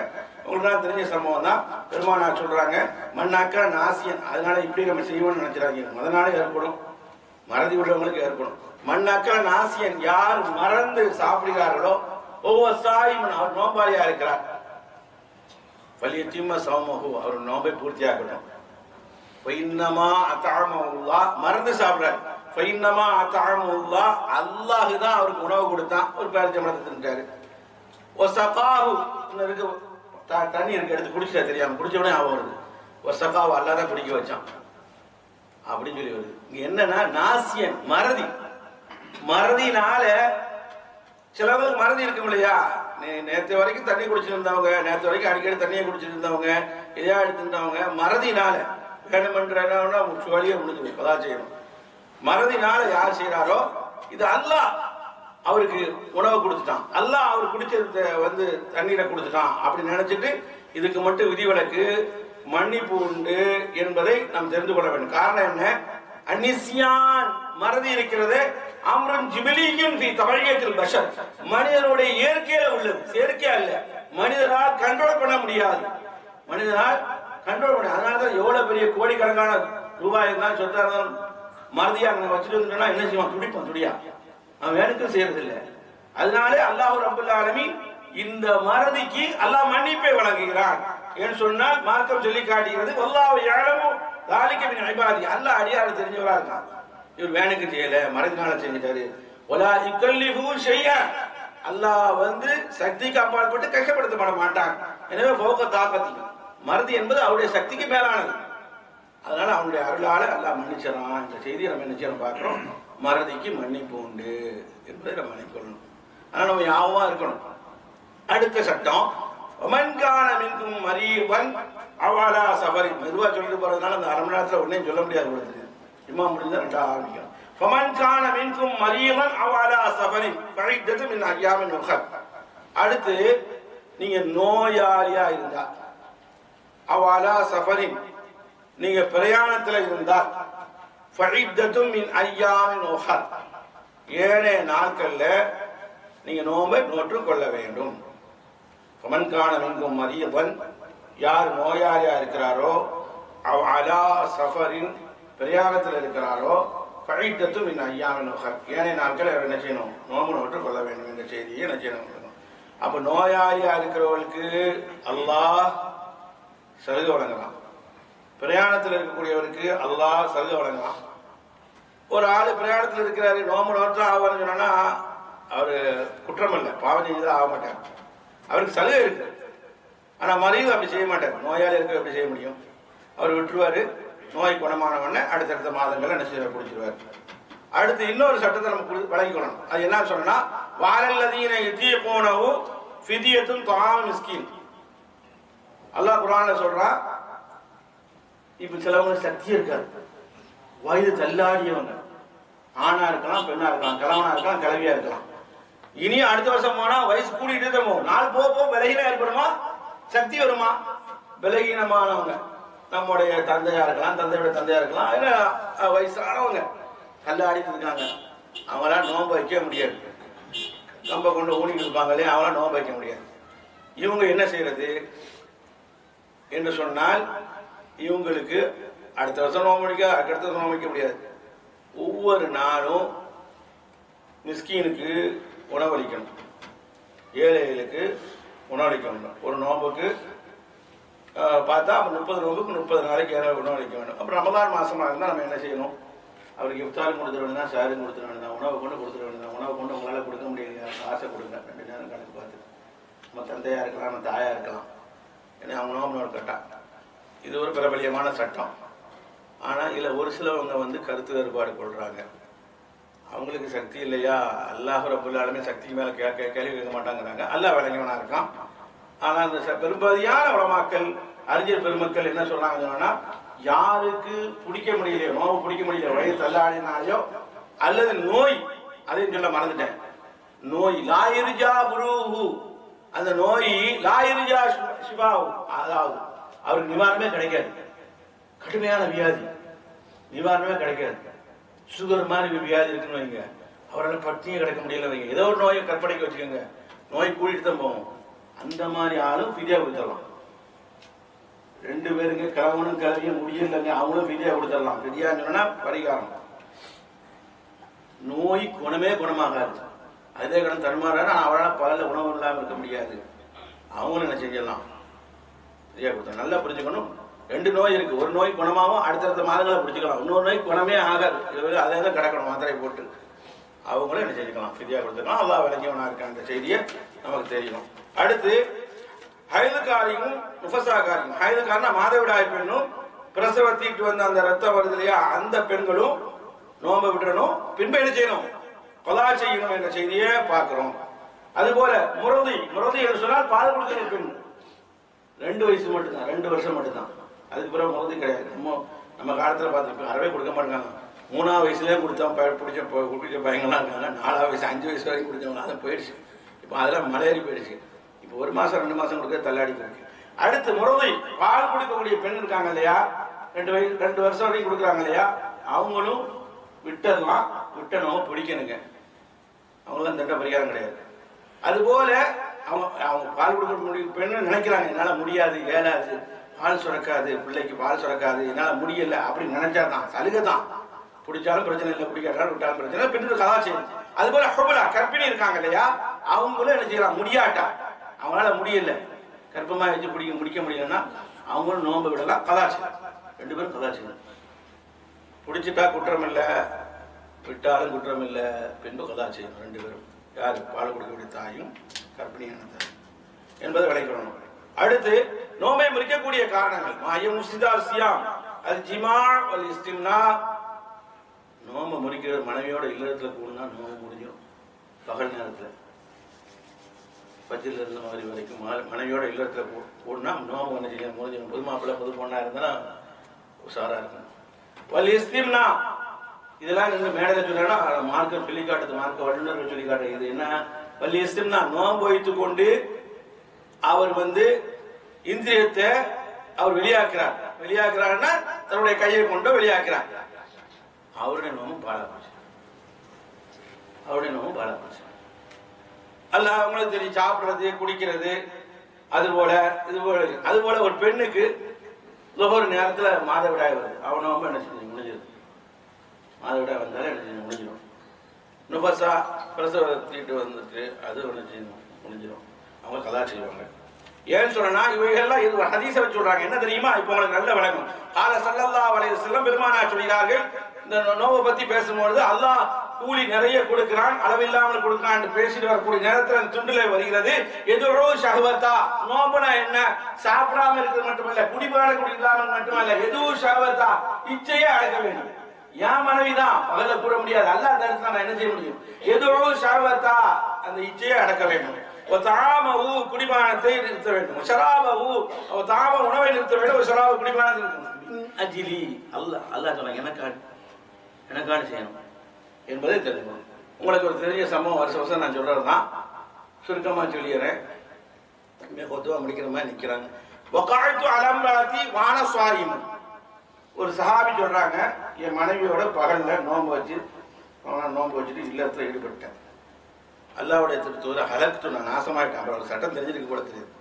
உங்களுக்கு தான் தெரிஞ்ச சம்பவம் தான். பெருமானார் சொல்றாங்க, மண்ணாக்கா நாசியன். அதனால இப்படி நம்ம செய்வோம்னு நினைச்சிடாங்க. அதனால ஏற்படும், மறதி உள்ளவங்களுக்கு ஏற்படும். மண்ணாக்கா நாசியன், யார் மறந்து சாப்பிடுகிறார்களோ ஒவ்வொரு சாயிமன் அவர் நோம்பாளியா இருக்கிறார், பள்ளியத்தியமா சௌமஹு, அவர் நோம்பை பூர்த்தியாக்கணும். மறந்து சாப்பிடாரு. அல்லாஹ் தான் அவருக்கு உணவு கொடுத்தான். ஒரு பேரிச்சம்பழத்தை தின்னுட்டாரு. தண்ணி இருக்கு, எடுத்து குடிச்சா தெரியாம குடிச்ச உடனே ஆகும் வருது. ஒரு சகாவு அல்லாஹ் தான் குடிக்க வச்சான் அப்படின்னு சொல்லி வருது. இங்க என்னன்னா நாசியன், மறதி. மறதினால சிலவங்களுக்கு மறதி இருக்கும் இல்லையா? நேற்று வரைக்கும் தண்ணி குடிச்சிட்டு இருந்தவங்க, நேற்று வரைக்கும் அடிக்கடி தண்ணியை குடிச்சிட்டு இருந்தவங்க, இதையா எடுத்துருந்தவங்க மறதினால வேணுமென்ற வழியை முடிஞ்சு இப்பதான் செய்யணும். மறதினால யார் செய்யறாரோ இது அல்லாஹ் அவருக்கு உணவு கொடுத்துட்டான், அல்லாஹ் அவர் குடிச்சத வந்து தண்ணீரை கொடுத்துட்டான் அப்படி நினைச்சிட்டு இதுக்கு மட்டும் விதிவிலக்கு, மன்னிப்பு உண்டு என்பதை நாம் தெரிந்து கொள்ள வேண்டும். காரணம் என்ன? அன்னிசியான், மறதி இருக்கிறது, அம்ரன் ஜிபிலியின் தவழியத்தில் பஷர், மனிதனுடைய இயற்கையில உள்ளது, செயற்கையா இல்ல. மனிதனால் கண்ட்ரோல் பண்ண முடியாது, மனிதனால் கண்ட்ரோல் பண்ண. அதனாலதான் எவ்வளவு பெரிய கோடிக்கணக்கான ரூபாய் இருந்தாலும் சொத்தா இருந்தாலும் மறதியா வச்சுட்டு வந்துட்டோம்னா என்ன செய்வான்? துடிப்பான், துடியா. அவன் வேணுக்கும் செய்யறது இல்லை. அதனாலே அல்லாஹ் ரப்பல் ஆலமீன் இந்த மறதிக்கு அல்லாஹ் மன்னிப்பை வழங்குகிறான். ஏன்னு சொன்னால் மார்க்கம் சொல்லி காட்டுகிறது, வல்லாஹு யஅலமு ذلك من عبادي, அல்லாஹ் அடியார் தெரிஞ்சவரா இருக்கான். இவர் வேணுக்கு செய்யல, மறதினால செஞ்சிட்டாரு. வலா யுகல்லிஃபு ஷைஆ, அல்லாஹ் வந்து சக்திக்கு அப்பாற்பட்டு கஷ்டப்படுத்தப்பட மாட்டான். எனவே ஃபௌக தாகதி, மறதி என்பது அவருடைய சக்திக்கு மேலானது. அதனால அவனுடைய அருளால அல்லாஹ் மன்னிச்சிடறான். இந்த செய்தியை நம்ம என்ன செய்யணும் பார்க்கிறோம். மறதிக்கு மன்னிப்பு உண்டு என்பதை நம்ம நினைக்கணும். அதனால நம்ம யாவமா இருக்கணும். அடுத்த சட்டம், மன்கான மின்கும் மரீவன் அவாலா சபரி. மெதுவா சொல்லிட்டு போறதுனால அந்த 1/2 மணி நேரத்துல உடனே சொல்ல முடியாது பொழுது. இம்மா முடிஞ்சா 2 ஆரம்பிக்கும். ஃபமன்கான மின்கும் மரீவன் அவாலா சபரி ஃபஇத்தத்து மின் அய்யாமின் உஹர். அடுத்து நீங்க நோயாளியா இருந்தா, அவாலா சஃபரின், நீங்க பிரயாணத்துல இருந்தால், ஃபஇத்தத்தும் மின் அய்யாமின் உஹர், ஏழே நாட்கள்ல நீங்க நோன்பை நோற்றுக் கொள்ள வேண்டும். ஃபமன் கான மின்கும் மரீதன், யார் நோயாளியா இருக்கிறாரோ, அவ் அலா சஃபரின், பிரயாணத்தில் இருக்கிறாரோ, ஃபஇத்தத்தும் மின் அய்யாமின் உஹர், ஏழே நாட்கள் அவர் என்ன செய்யணும், நோன்பு நோற்றுக் கொள்ள வேண்டும் என்ற செய்தியை என்ன செய்யணும். அப்ப நோயாளியா இருக்கிறவர்களுக்கு அல்லாஹ் சலுகை வழங்கலாம், பிரயாணத்தில் இருக்கக்கூடியவருக்கு அல்லாஹ் சலுகை வழங்கலாம். ஒரு ஆளு பிரயாணத்தில் இருக்கிறாரு, நோம்பு நோற்றா ஆவார்னு சொன்னா அவரு குற்றம் இல்லை, பாவம் செஞ்சுதான் ஆக மாட்டார், அவருக்கு சலுகை இருக்கு. ஆனா மறைவு அப்படி செய்ய மாட்டார், நோயாளி இருக்க எப்படி செய்ய முடியும், அவர் விட்டுருவாரு. நோய் குணமானவொடனே அடுத்தடுத்த மாதங்கள் என்ன செய்ய பிடிச்சிருவாரு. அடுத்து இன்னொரு சட்டத்தை நம்ம வழங்கிக்கணும். அது என்ன சொன்னா, வாரல்லதீன யுதீகூனஹு ஃபிதியத்துன் தஆமு மிஸ்கீன். அல்லாஹ் குர்ஆன்ல சொல்றான், இப்ப சிலவங்க சக்தி இருக்காது, வயது தள்ளாடியவங்க, ஆணா இருக்கலாம், பெண்ணா இருக்கலாம், கிழவனா இருக்கலாம், கிழவியா இருக்கலாம். இனி அடுத்த வருஷம் போனா வயசு கூட்டிட்டு தான் போகும். நாள் போக போக விலகினா ஏற்படுமா, சக்தி வருமா? விலகினமானவங்க, நம்முடைய தந்தையா இருக்கலாம், தந்தையோட தந்தையா இருக்கலாம், வயசானவங்க தள்ளாடிட்டு இருக்காங்க, அவங்களாம் நோன்பு வைக்க முடியாது. கம்ப கொண்டு ஊனிட்டு இருப்பாங்களே, அவங்களாம் நோன்பு வைக்க முடியாது. இவங்க என்ன செய்யறது என்று சொன்னால், இவங்களுக்கு அடுத்த வருஷம் நோன்பு முடிக்க, அடுத்த வருஷம் நோன்பு வைக்க முடியாது. ஒவ்வொரு நாளும் மிஸ்கீனுக்கு உணவளிக்கணும், ஏழைகளுக்கு உணவளிக்கணும். ஒரு நோம்புக்கு பார்த்தா அப்போ 30 நோம்புக்கு 30 நாளைக்கு உணவளிக்க வேண்டும். அப்புறம் ரமலான் மாசமா இருந்தால் நம்ம என்ன செய்யணும், அவருக்கு இஃப்தாரும் கொடுத்துட வேண்டியதான், சாரும் கொடுத்துட வேண்டியதான், உணவை கொண்டு கொடுத்துட வேண்டியதான். உணவை கொண்டு உங்களால் கொடுக்க முடியலையா, ஆசை கொடுங்க, 2 நேரம் கணக்கு பார்த்து. நம்ம தந்தையா இருக்கலாம், நம்ம தாயா இருக்கலாம், ஏன்னா அவங்க நோம்பு கட்டா. இது ஒரு பிரபலியமான சட்டம். ஆனால் இதில் ஒரு சிலவங்க கருத்து வேறுபாடு கொள்றாங்க. அவங்களுக்கு சக்தி இல்லையா, அல்லாஹ் ரப்பல் ஆலமீன் சக்தி மேலே கேள்வி கேட்க மாட்டாங்கிறாங்க. அல்லாஹ் விளங்கியவனா இருக்கான். ஆனால் இந்த பெரும்பதியான உலமாக்கள், அறிஞர் பெருமக்கள் என்ன சொல்றாங்கன்னா, யாருக்கு பிடிக்க முடியலையோ, நோவு பிடிக்க முடியல, வயது தள்ளாடினாலையோ அல்லது நோய், அதையும் சொல்ல மறந்துட்டேன், நோய் லாயிரிஜா புரூஹு, அந்த நோய் லாயிரிஜா சிவாஹு, அதாவது அவருக்கு நிவாரணமே கிடைக்காது. கடுமையான வியாதி, நிவாரணமே கிடைக்காது. சுகர் மாதிரி வியாதி இருக்குன்னு வைங்க, அவரால் பட்டினியே கிடைக்க முடியல வைங்க, ஏதோ ஒரு நோயை கற்பனைக்கு வச்சுக்கோங்க, நோய் கூட்டிட்டு தான் போவோம். அந்த மாதிரி ஆளும் ஃபிதியா கொடுத்துடலாம். 2 பேருங்க, கிழவனும் கிழவியும் முடியலைங்க, அவங்களும் ஃபிதியா கொடுத்துடலாம். ஃபிதியான்னு சொன்னா பரிகாரம். நோய் குணமே குணமாகாது, அதே கடன் தருமாறாரு, அவரால் பகல உணவு இல்லாமல் இருக்க முடியாது, அவங்களும் என்ன செஞ்சிடலாம், ஃபிதியா கொடுத்தா. நல்லா புரிஞ்சுக்கணும், 2 நோய் இருக்கு, ஒரு நோய் குணமாகவும் அடுத்தடுத்த மாதங்களை பிடிச்சிக்கலாம், இன்னொரு நோய் குணமே ஆகாது, அதே தான் கிடக்கணும் மாத்திரை போட்டு, அவங்களும் என்ன செஞ்சுக்கலாம், ஃபிதியா கொடுத்துக்கலாம். அல்லாஹ் விளங்கியவனா இருக்கான், அந்த செய்தியை நமக்கு தெரியணும். அடுத்து ஹைதுக்காரியும் நுஃபஸாக்காரியும். ஹைதுக்காரனா மாதவிடாய் பெண்ணும், பிரசவத்திட்டு வந்த அந்த ரத்தம் வருது இல்லையா, அந்த பெண்களும் நோன்பை விட்டுறணும், பின்பு என்ன செய்யணும், கலா செய்யணும் என்ற செய்தியை பார்க்கிறோம். அதுபோல முரதி, முரதி என்று சொன்னால் பால் கொடுக்கிற பெண், 2 வயசு மட்டும்தான், 2 வருஷம் மட்டும்தான், அதுக்கு பிறகு முரதி கிடையாது. நம்ம காலத்துல பார்த்து அறவே கொடுக்க மாட்டாங்க. 3ஆவது வயசுலேயே கொடுத்தோம், குடிச்ச பையங்கள்லாம் இருக்காங்க. 4ஆவது வயசு 5 வயசு வரைக்கும் குடிச்சவங்க, அதை போயிடுச்சு. இப்போ அதெல்லாம் மலையேறி போயிடுச்சு. இப்போ 1 மாசம் 2 மாசம் கொடுக்க தள்ளாடி போயிருக்கு. அடுத்து முரதை, பால் கொடுக்கக்கூடிய பெண் இருக்காங்க இல்லையா, 2 வருஷம் வரைக்கும் கொடுக்குறாங்க இல்லையா, அவங்களும் விட்டுடலாம், விட்டணும் பிடிக்கணுங்க, அவங்களாம் தட்ட பரிகாரம் கிடையாது. அதுபோல அவங்க பால் கொடுக்க முடியும் பெண்ணு நினைக்கிறாங்க, என்னால் முடியாது, ஏலாது, பால் சுரக்காது, பிள்ளைக்கு பால் சுரக்காது, என்னால் முடியல அப்படின்னு நினைச்சா தான் சலுகை தான். பிடிச்சாலும் பிரச்சனை இல்லை, பிடிக்காட்டாலும் விட்டாலும் பிரச்சனை, பெண்ணுக்கு கலா செய்யணும். அதுபோல ஹுபலா, கர்ப்பிணி இருக்காங்க இல்லையா, அவங்களும் என்ன செய்யலாம், முடியாட்டா, அவங்களால முடியல, கர்ப்பமா வச்சு முடிக்க முடியலன்னா அவங்களும் நோன்பு விடலாம், கலா செய்யலாம். 2 பேரும் கலா செய்யணும். பிடிச்சிட்டா குற்றம் இல்லை, விட்டாலும் குற்றம் இல்லை, பின்பு கலா செய்யணும் 2 பேரும். யாரு, பால் கொடுக்கக்கூடிய தாயும் கர்ப்பிணியான தாயும் என்பதை விளைக்கணும். அடுத்து நோம்பை முறிக்கக்கூடிய காரணங்கள், மாயம் முஸ்திதா சியாம் அது ஜிமா வல் இஸ்திம்னா. நோம்பை முறிக்கிற மனைவியோட இல்லறத்துல கூடனா நோம்பு முடிஞ்சிடும். பகல் நேரத்துல பச்சில இருந்து மாதிரி வரைக்கும் மனைவியோட இல்லறத்துல கூடனா நோம்பு என்ன செய்யணும், முடிஞ்சிடும். புது மாப்பிள்ளை புது பொண்ணா இருந்தா உஷாரா இருக்கணும். வல் இஸ்திம்னா இதெல்லாம் நீங்க மேடையில சொல்றா, மார்க்க சொல்லி காட்டுது, மார்க்க வல்லுநர்கள் சொல்லி காட்டுது. இது என்ன, வல் இஸ்திம்னா நோம்பு வைத்துக் கொண்டு அவர் இந்திரியத்தை அவர் வெளியாக்குறார். வெளியாக்குறாருன்னா தன்னுடைய கையை கொண்டு வெளியாக்குறார். அவருடைய நோம்பு பாழா போச்சு. அவருடைய நோம்பு பாழா போச்சு. அல்ல அவங்களுக்கு தெரியும், சாப்பிடுறது குடிக்கிறது அதுபோல ஒரு பெண்ணுக்கு ஒரு நேரத்துல மாதவிடாய் வருது, அவன் நோம்பு என்ன செஞ்சு முடிஞ்சிடும். மாதவிடாய் வந்தாலும் என்ன செஞ்சு முடிஞ்சிடும். நுபசா பிரசவத்திட்டு வந்துட்டு அது ஒன்று செய்யணும் முடிஞ்சிடும். அவங்க கதா செய்வாங்க. ஏன்னு சொன்னா இவைகள்லாம் இது ஹதீஸை வச்சு சொல்றாங்க. என்ன தெரியுமா? இப்போ உங்களுக்கு நல்ல விளங்கும். ஸல்லல்லாஹு அலைஹி வஸல்லம் பெருமானார் சொல்கிறார்கள், இந்த நோவை பத்தி பேசும்பொழுது அல்லாஹ் கூலி நிறைய கொடுக்கிறான், அளவில்லாமல் கொடுக்கிறான் பேசிட்டு வரக்கூடிய நேரத்தில் அந்த துண்டுல வருகிறது, எதுவோ ஷஹவத்தா. நோம்புனா என்ன? சாப்பிடாம இருக்கிறது மட்டுமல்ல, குடிபான குடிக்காமல் மட்டுமல்ல, எதுவும் ஷஹவத்தா, இச்சையே அடக்க வேண்டும். என் மனைவிதான் பகல கூற முடியாது, அல்லாஹ் தடுத்து நான் என்ன செய்ய முடியும்? எதுவோ ஷஹவத்தா, அந்த இச்சையை அடக்க வேண்டும். குடிபானத்தை நிறுத்த வேண்டும். உணவை நிறுத்த வேண்டும். குடிபானத்தை அஜிலி அல்லாஹ் சொன்னாங்க, எனக்கான செய்யணும் என்பதை தெரிஞ்சுக்கணும். உங்களுக்கு ஒரு தெரிஞ்ச சம்பவம் வருஷம் வருஷம் நான் சொல்றதுதான், சுருக்கமா சொல்லிடுறேன். கொத்துவா முடிக்கிற மாதிரி நிக்கிறாங்க. ஒரு சஹாபி சொல்றாங்க, என் மனைவியோட பகல்ல நோன்பு வச்சுட்டு இல்லத்துல ஈடுபட்டேன். அல்லாவுடைய திருத்தூர் ஹலக்து, நான் நாசமாயிட்டேன். அப்புறம் சட்டம் தெரிஞ்சிருக்கு கூட தெரியுது.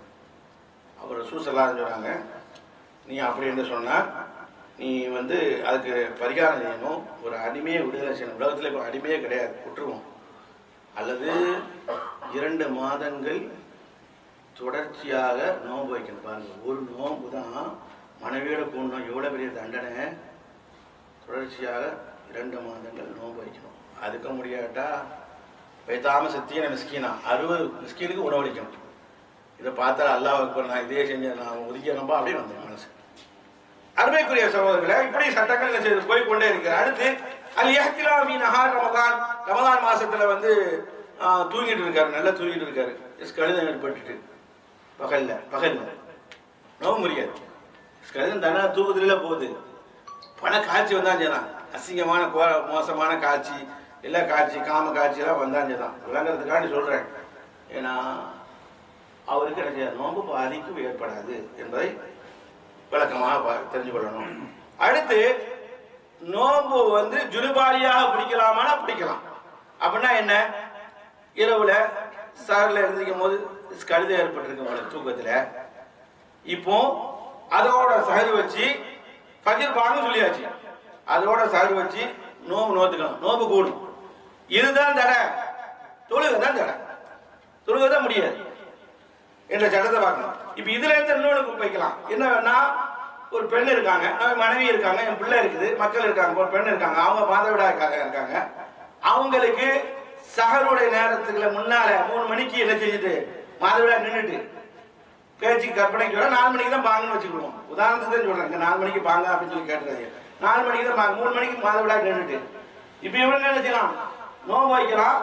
அப்புறம் சூசல்லாம் சொல்றாங்க, நீ அப்படி என்று சொன்னா நீ அதுக்கு பரிகாரம் செய்யணும், ஒரு அடிமையை விடுதலை செய்யணும். உலகத்தில் இப்போ அடிமையே கிடையாது, விட்டுருவோம். அல்லது 2 மாதங்கள் தொடர்ச்சியாக நோன்பு வைக்கணும். பாருங்க, ஒரு நோன்பு தான் மனைவியோட கூடணும், எவ்வளோ பெரிய தண்டனை. தொடர்ச்சியாக 2 மாதங்கள் நோன்பு வைக்கணும். அதுக்க முடியாட்டா வைத்தாம சத்தியான மிஸ்கீனா 60 மிஸ்கீனுக்கு உணவளிக்கணும். இதை பார்த்தா அல்லாஹ் அக்பர், நான் இதே செஞ்சேன், நான் ஒதுக்கியனப்பா அப்படின்னு வந்தேன் மனசு. அருமைக்குரிய சகோதரர்களை, இப்படி சட்டங்கள் செய்து போய்கொண்டே இருக்கு. அடுத்து ரமதான் மாசத்துல தூங்கிட்டு இருக்காரு, நல்லா தூங்கிட்டு இருக்காரு. கழுதம் ஏற்பட்டு பகல்ல நோவு முடியாது. கழுதம் தானே தூக்கத்துல போகுது. பண காட்சி வந்தாஞ்சதான், அசிங்கமான மோசமான காட்சி, எல்லா காட்சி காம காட்சி எல்லாம் வந்தாஞ்சதான். விளங்குறதுக்காண்டி சொல்றேன். ஏன்னா அவருக்கு என்ன செய்யாது, நோம்பு பாதிப்பு ஏற்படாது என்பதை விளக்கமாக தெரிஞ்சு கொள்ளணும். அடுத்து நோம்பு ஜுனுபாலியாக பிடிக்கலாமானா பிடிக்கலாம். அப்படின்னா என்ன? இரவுல சாரில் எழுந்திருக்கும் போது கழுதை ஏற்பட்டிருக்கும் தூக்கத்துல, இப்போ அதோட சகரி வச்சு ஃபஜ்ர் பாங்க சொல்லியாச்சு, அதோட சகரி வச்சு நோம்பு நோத்துக்கலாம், நோம்பு கூடும். இதுதான் தடை, தொழுகைதான் தடை, தொழுகைதான் முடியாது என்ற சட்டத்தை பார்க்கணும். இப்ப இதுல இருந்து இன்னொன்று வைக்கலாம். என்ன வேணா, ஒரு பெண் இருக்காங்க, மனைவி இருக்காங்க, என் பிள்ளை இருக்குது, மக்கள் இருக்காங்க, ஒரு பெண் இருக்காங்க, அவங்க மாதவிடாய்க்காக இருக்காங்க. அவங்களுக்கு சஹருடைய நேரத்துக்குள்ள முன்னால 3 மணிக்கு என்ன செஞ்சுட்டு மாதவிடா நின்றுட்டு பேச்சு கற்பனைக்கு 4 மணிக்கு தான் பாங்கன்னு வச்சுக்கிடுவோம். உதாரணத்துக்கு தான் சொல்றேன், 4 மணிக்கு பாங்க அப்படின்னு சொல்லி கேட்டுறாங்க. 4 மணிக்கு தான் பாங்க, 3 மணிக்கு மாதவிடா நின்றுட்டு. இப்ப இவங்க என்ன செய்யலாம்? நோம்பு வைக்கலாம்,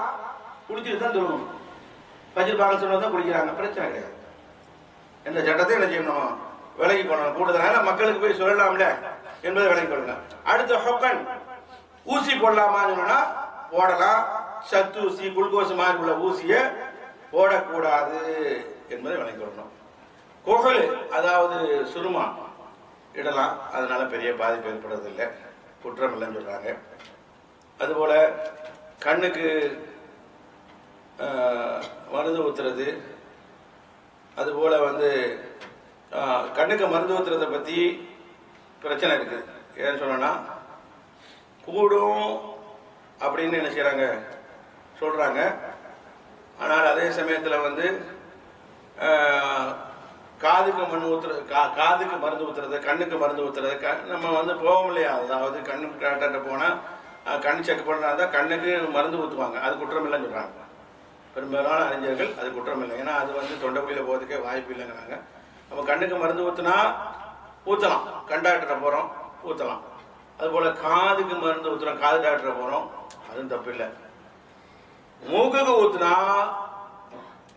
குடிச்சிட்டு தான் சொல்லணும். ஃபஜ்ர் பாங்க சொன்னதான் குடிக்கிறாங்க, பிரச்சனை கிடையாது. இந்த சட்டத்தை என்ன செய்யணும்? விலகி கொள்ளணும். கூடுதலாக மக்களுக்கு போய் சொல்லலாம்ல என்பதை விலகி கொள்ளலாம். அடுத்த ஹொக்கன், ஊசி போடலாமான்னு சொன்னா போடலாம். சத்து ஊசி, குளுக்கோஸ் மாதிரி உள்ள ஊசியை போடக்கூடாது என்பதை விலகி கொள்ளணும். கொகல், அதாவது சுருமா இடலாம், அதனால பெரிய பாதிப்பு ஏற்படுறதில்லை, குற்றம் இல்லைன்னு சொல்றாங்க. அதுபோல கண்ணுக்கு மருந்து ஊத்துறது, அதுபோல கண்ணுக்கு மருந்து ஊத்துறதை பத்தி பிரச்சனை இருக்கு. ஏன்னு சொன்னா கூடும் அப்படின்னு என்ன செய்யறாங்க சொல்றாங்க. ஆனால் அதே சமயத்துல காதுக்கு மருந்து ஊத்துறது, கண்ணுக்கு மருந்து ஊத்துறது, நம்ம போவோம் இல்லையா? அதாவது கண்ணுக்கு டாக்டர் போனா கண் செக் பண்றதா கண்ணுக்கு மருந்து ஊத்துவாங்க, அது குற்றம் இல்லைன்னு சொல்றாங்க பெரும்பாலான அறிஞர்கள். அது குற்றம் இல்லை, ஏன்னா அது தொண்டைக்குழியில போறதுக்கே வாய்ப்பு இல்லைங்கிறாங்க. நம்ம கண்ணுக்கு மருந்து ஊத்தலாம், கண் டாக்டரை போறோம் ஊத்தலாம். அதுபோல காதுக்கு மருந்து ஊத்துறோம், காது டாக்டரை போறோம், அதுவும் தப்பு இல்லை. மூக்குக்கு ஊத்துனா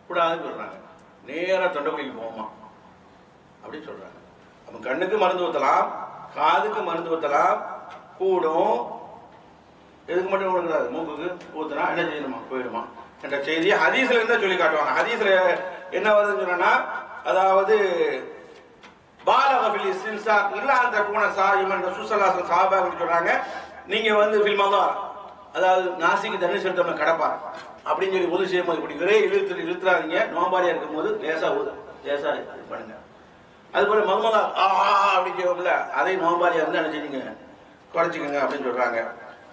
கூடாதுன்னு சொல்றாங்க, நேரா தொண்டைக்குழிக்கு போகுமா அப்படின்னு சொல்றாங்க. நம்ம கண்ணுக்கு மருந்து ஊத்தலாம், காதுக்கு மருந்து ஊத்தலாம், கூடும். எதுக்கு மட்டும் ஊடக்கூடாது? மூக்குக்கு ஊத்துனா என்ன செய்யணுமா? போயிடுமா என்ற செய்தியை ஹதீஸ்ல இருந்தா சொல்லி காட்டுவாங்க. ஹதீஸ்ல என்ன வருதுன்னு சொன்னா, அதாவது பாலகபில் இஸ்தின்சாக் இல்ல அந்த போன சாயிமன் ரசூலுல்லாஹி ஸல்லல்லாஹு அலைஹி வஸல்லம் சொல்றாங்க, நீங்க வந்து ஃபில்மாதான், அதாவது நாசிக்கு தண்ணி செலுத்தணும் கடப்பா அப்படின்னு சொல்லி உதவி செய்யும் போது இப்படி ஒரே இழுத்துறாதீங்க. நோம்பாளியா இருக்கும் போது லேசா பண்ணுங்க. அது போல மகமதா அப்படின்னு செய்வோம்ல, அதை நோம்பாளியா இருந்து நினைச்சிங்க குறைச்சிக்கோங்க அப்படின்னு சொல்றாங்க.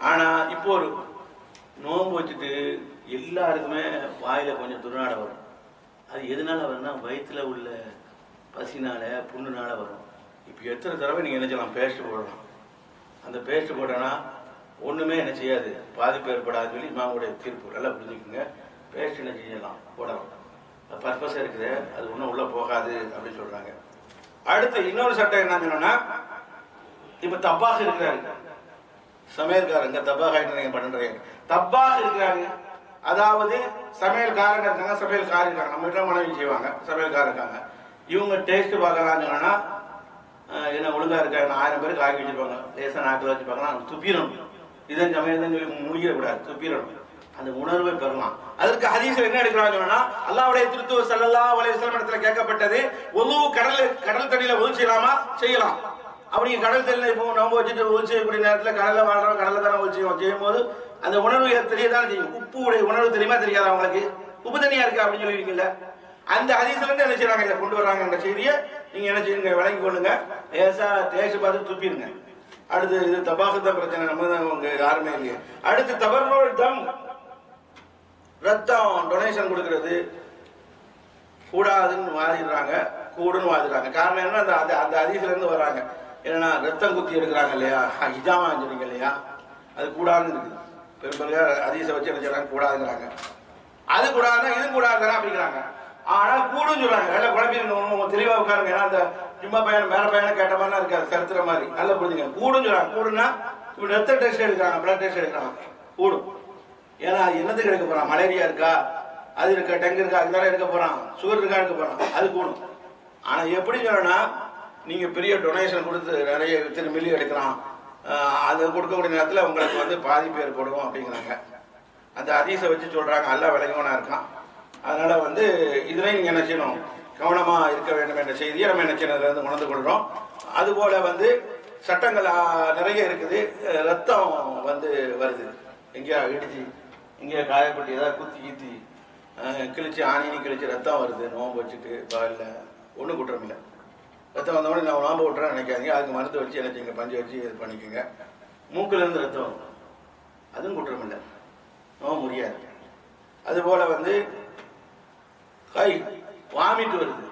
ஆனா இப்போ ஒரு நோன்பு வச்சுட்டு எல்லாருக்குமே வாயில கொஞ்சம் துர்நாடை வரும். அது எதனால வரும்னா வயிற்றுல உள்ள பசினால புண்ணுனால வரும். இப்போ எத்தனை தடவை நீங்க என்ன செய்யலாம், பேஸ்ட் போடலாம். அந்த பேஸ்ட் போட்டோன்னா ஒண்ணுமே என்ன செய்யாது, பாதிப்பு ஏற்படாது சொல்லி இமாமுடைய தீர்ப்பு. நல்லா புரிஞ்சுக்குங்க. பேஸ்ட் என்ன செய்யலாம், போடலாம். பர்பஸா இருக்குது, அது ஒன்றும் உள்ள போகாது அப்படின்னு சொல்றாங்க. அடுத்து இன்னொரு சட்டம் என்ன சொன்னா, இப்ப தப்பாக இருக்கிறாரு சமையல்காரங்க, தப்பாக நீங்க பண்றீங்க, தப்பாக இருக்கிறாரு. அதாவது சமையல்காரங்க இருக்காங்க, சமையல்காரர் இருக்காங்க. நம்ம வீட்டில் மனைவி செய்வாங்க, சமையல்காரர் இருக்காங்க. இவங்க டேஸ்ட் பார்க்கலாம்னு சொன்னா என்ன ஒழுங்கா இருக்கா, 1000 பேருக்கு ஆக்கி வச்சிருப்பாங்க. லேசா நாக்கில் வச்சு பார்க்கலாம், துப்பிடணும். இதன் சமையல் தான் சொல்லி முடிக்கக்கூடாது, துப்பிடணும். அந்த உணர்வை பெறலாம். அதற்கு ஹதீஸ்ல என்ன எடுக்கிறாங்க சொன்னா, அல்லாஹ்வுடைய திருத்துவ ஸல்லல்லாஹு அலைஹி வஸல்லம் இடத்துல கேட்கப்பட்டது, ஒது கடல் தண்ணியில ஒது செய்யலாமா, செய்யலாம். அப்படி கடல் தண்ணியில இப்போ நோம்பு வச்சுட்டு ஒது செய்யக்கூடிய நேரத்தில் கடல்ல வாழ்றோம், கடல்ல தானே ஒது செய்யும் போது அந்த உணர்வு தெரியதானே செய்யும். உப்பு உடைய உணர்வு தெரியுமா தெரியாதா உங்களுக்கு? உப்பு தண்ணியா இருக்கு அப்படின்னு சொல்லிருக்கீங்கல்ல, அந்த ஹதீஸ்ல இருந்து என்ன செய்யறாங்க, இதை கொண்டு வர்றாங்க. அந்த செய்தியை நீங்க என்ன செய்யுங்க, விளங்கி கொள்ளுங்க. லேசா டேஸ்ட் பார்த்து துப்பிடுங்க. அடுத்து இது தபாகத்த பிரச்சனை, நம்ம தான் யாருமே இல்லையே. அடுத்து தபர்ரோல் தம், ரத்தம் டொனேஷன் கொடுக்கறது கூடாதுன்னு வாதிடுறாங்க, கூடுன்னு வாதிடுறாங்க. காரணம் என்ன, அந்த அந்த ஹதீஸ்ல இருந்து வர்றாங்க. என்னன்னா ரத்தம் குத்தி எடுக்கிறாங்க இல்லையா, ஹிஜாமா சொல்றீங்க இல்லையா, அது கூடாதுன்னு இருக்குது. பெரும்பெரிய ஹதீஸை வச்சு என்ன செய்யறாங்க, கூடாதுங்கிறாங்க. அது கூடாதுன்னா இதுவும் கூடாதுன்னா அப்படிங்கிறாங்க. ஆனா கூடுன்னு சொல்றாங்க. நல்ல குழப்பம் தெளிவா உட்காருங்க. ஏன்னா அந்த சும்மா பையன் மேல பையனை கேட்ட மாதிரிலாம் இருக்காது, கருத்துற மாதிரி. நல்லா புரிஞ்சுங்க. கூடுன்னு சொல்றாங்க. கூடுன்னா இப்படி ரத்த டெஸ்ட் எடுக்கிறாங்க, பிளட் டெஸ்ட் எடுக்கிறாங்க, கூடும். ஏன்னா அது என்னத்துக்கு எடுக்க போறான், மலேரியா இருக்கா, அது இருக்கா, டெங்கு இருக்கா, அதுதான் எடுக்க போறான், சுகர் இருக்கா எடுக்க போறான், அது கூடும். ஆனா எப்படி சொல்லணும்னா, நீங்க பெரிய டொனேஷன் கொடுத்து நிறைய இத்தனை மில்லி எடுக்கலாம், அது கொடுக்கக்கூடிய நேரத்தில் உங்களுக்கு வந்து பாதிப்பு ஏற்படும் அப்படிங்கிறாங்க. அந்த ஹதீஸை வச்சு சொல்றாங்க. அல்லாஹ் விளங்கவனா இருக்கான். அதனால வந்து இதுல நீங்க என்ன செய்யணும், கவனமா இருக்க வேண்டும் என்ற செய்தியை நம்ம என்ன செய்யறதுல உணர்ந்து கொள்றோம். அது போல வந்து சட்டங்கள் நிறைய இருக்குது. ரத்தம் வந்து வருது, எங்கேயா இடிச்சு இங்கே காயப்பட்டு ஏதாவது குத்தி கீத்தி கிழிச்சு ஆணினி கிழிச்சு ரத்தம் வருது. நோம்பு வச்சுட்டு இல்லை ஒன்றும் குற்றம் இல்லை. ரத்தம் வந்தவொடனே நான் நோம்பு விட்டுறேன்னு நினைக்காதீங்க. அதுக்கு மருந்து வச்சு என்ன செய்யுங்க, பஞ்சு வச்சு இது பண்ணிக்கோங்க. மூக்குல இருந்து ரத்தம் வரும், அதுவும் குற்றம் இல்லை, நோம்பு முடியாது. அதுபோல வந்து கை வாமிட்டு வருது,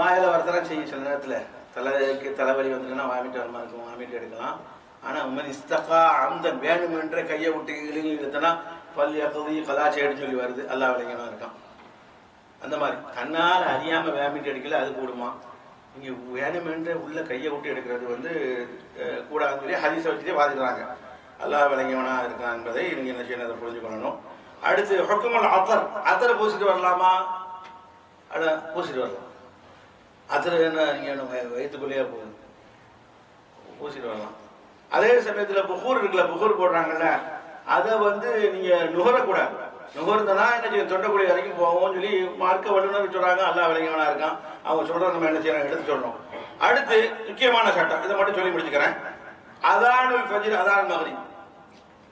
வாயில வரதெல்லாம் செய்யும். சில நேரத்தில் தலைவலி வந்துன்னா வாமிட்டு வரமா இருக்கும், வாமிட்டு எடுக்கலாம். ஆனா உண்மை இஸ்தகா அந்த வேணுமென்ற கையை விட்டு இழுத்தனா பள்ளி அகதி கலாச்சாரம் சொல்லி வருது. அல்லாஹ் விளங்கமா இருக்கான். அந்த மாதிரி தன்னால் அறியாம வாமிட்டு எடுக்கல, அது கூடுமா. நீங்க வேணுமென்ற உள்ள கையை விட்டு எடுக்கிறது வந்து கூடாதுன்னு சொல்லி ஹதீஸை வச்சுட்டே வாதிடுறாங்க. அல்லாஹ் விளங்கியவனா இருக்கான் என்பதை நீங்க என்ன செய்யணும், அதை புரிஞ்சுக்கணும். அடுத்து ஹுக்குமுல் அத்தர், அத்தரை பூசிட்டு வரலாமா, பூசிட்டு வரலாம். அத்தர் என்ன நீங்க வயிற்றுக்குள்ளேயே போகுது, பூசிட்டு வரலாம். அதே சமயத்துல புகூர் இருக்குல்ல, புகூர் போடுறாங்கல்ல, அதை வந்து நீங்க நுகரக்கூடாது. நுகர்ந்தனா என்ன செய்யும், தொண்டக்குடி வரைக்கும் போவோம்னு சொல்லி மார்க்க வல்லுநர் சொல்றாங்க. அல்லாஹ் விளங்கியவனா இருக்கான். அவங்க சொல்றத நம்ம என்ன செய்யறோம், எடுத்து சொல்றோம். அடுத்து முக்கியமான சட்டம், இதை மட்டும் சொல்லி முடிச்சுக்கிறேன். அதானுல் ஃபஜ்ர், அதான் மக்ரிப்.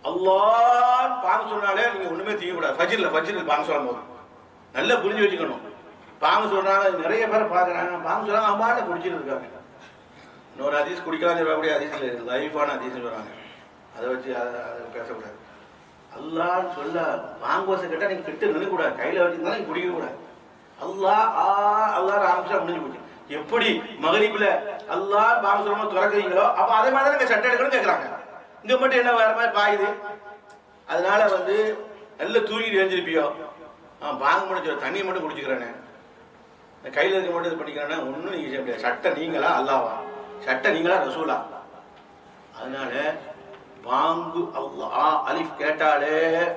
அல்லாஹ் பாங்க சொன்னாலே நீங்க ஒண்ணுமே செய்யக்கூடாது. ஃபஜ்ர்ல பாங்க சொல்லும் போது நல்லா புரிஞ்சு வச்சுக்கணும். பாங்க சொல்றாங்க, நிறைய பேர் பாக்குறாங்க, பாங்க சொல்றாங்க, அம்மாட்ட குடிச்சிட்டு இருக்காங்க. இன்னொரு ஹதீஸ் குடிக்கலாம் சொல்லக்கூடிய ஹதீஸ்ல இருக்கு, லைஃபான ஹதீஸ் சொல்றாங்க. அதை வச்சு அதை பேசக்கூடாது. அல்லாஹ் சொல்ல வாங்குவசை கேட்டா நீங்க கிட்ட நினைக்கூடாது, கையில வச்சிருந்தா நீங்க குடிக்க கூடாது. அல்லாஹ் ஆரம்பிச்சா முடிஞ்சு போச்சு. எப்படி மகரிப்ல அல்லாஹ் பாங்க சொல்லும் திறக்கிறீங்களோ அப்ப அதே மாதிரி தான் சட்டை எடுக்கணும் கேட்கறாங்க. இங்க மட்டும் என்ன வேற மாதிரி பாயுது. அதனால வந்து நல்ல தூங்கிட்டு எழுந்திருப்பியோ, பாங்க முடிஞ்ச தண்ணியை மட்டும் குடிச்சுக்கிறேன்னு, கையில இருக்க மட்டும் இது பண்ணிக்கிறேன்னா ஒன்னும் நீங்க செய்ய முடியாது. சட்டை நீங்களா அல்லாவா, சட்டை நீங்களா ரசூலா. அதனால பாங்கு அல்லாஹ் அலிஃப் கேட்டாலே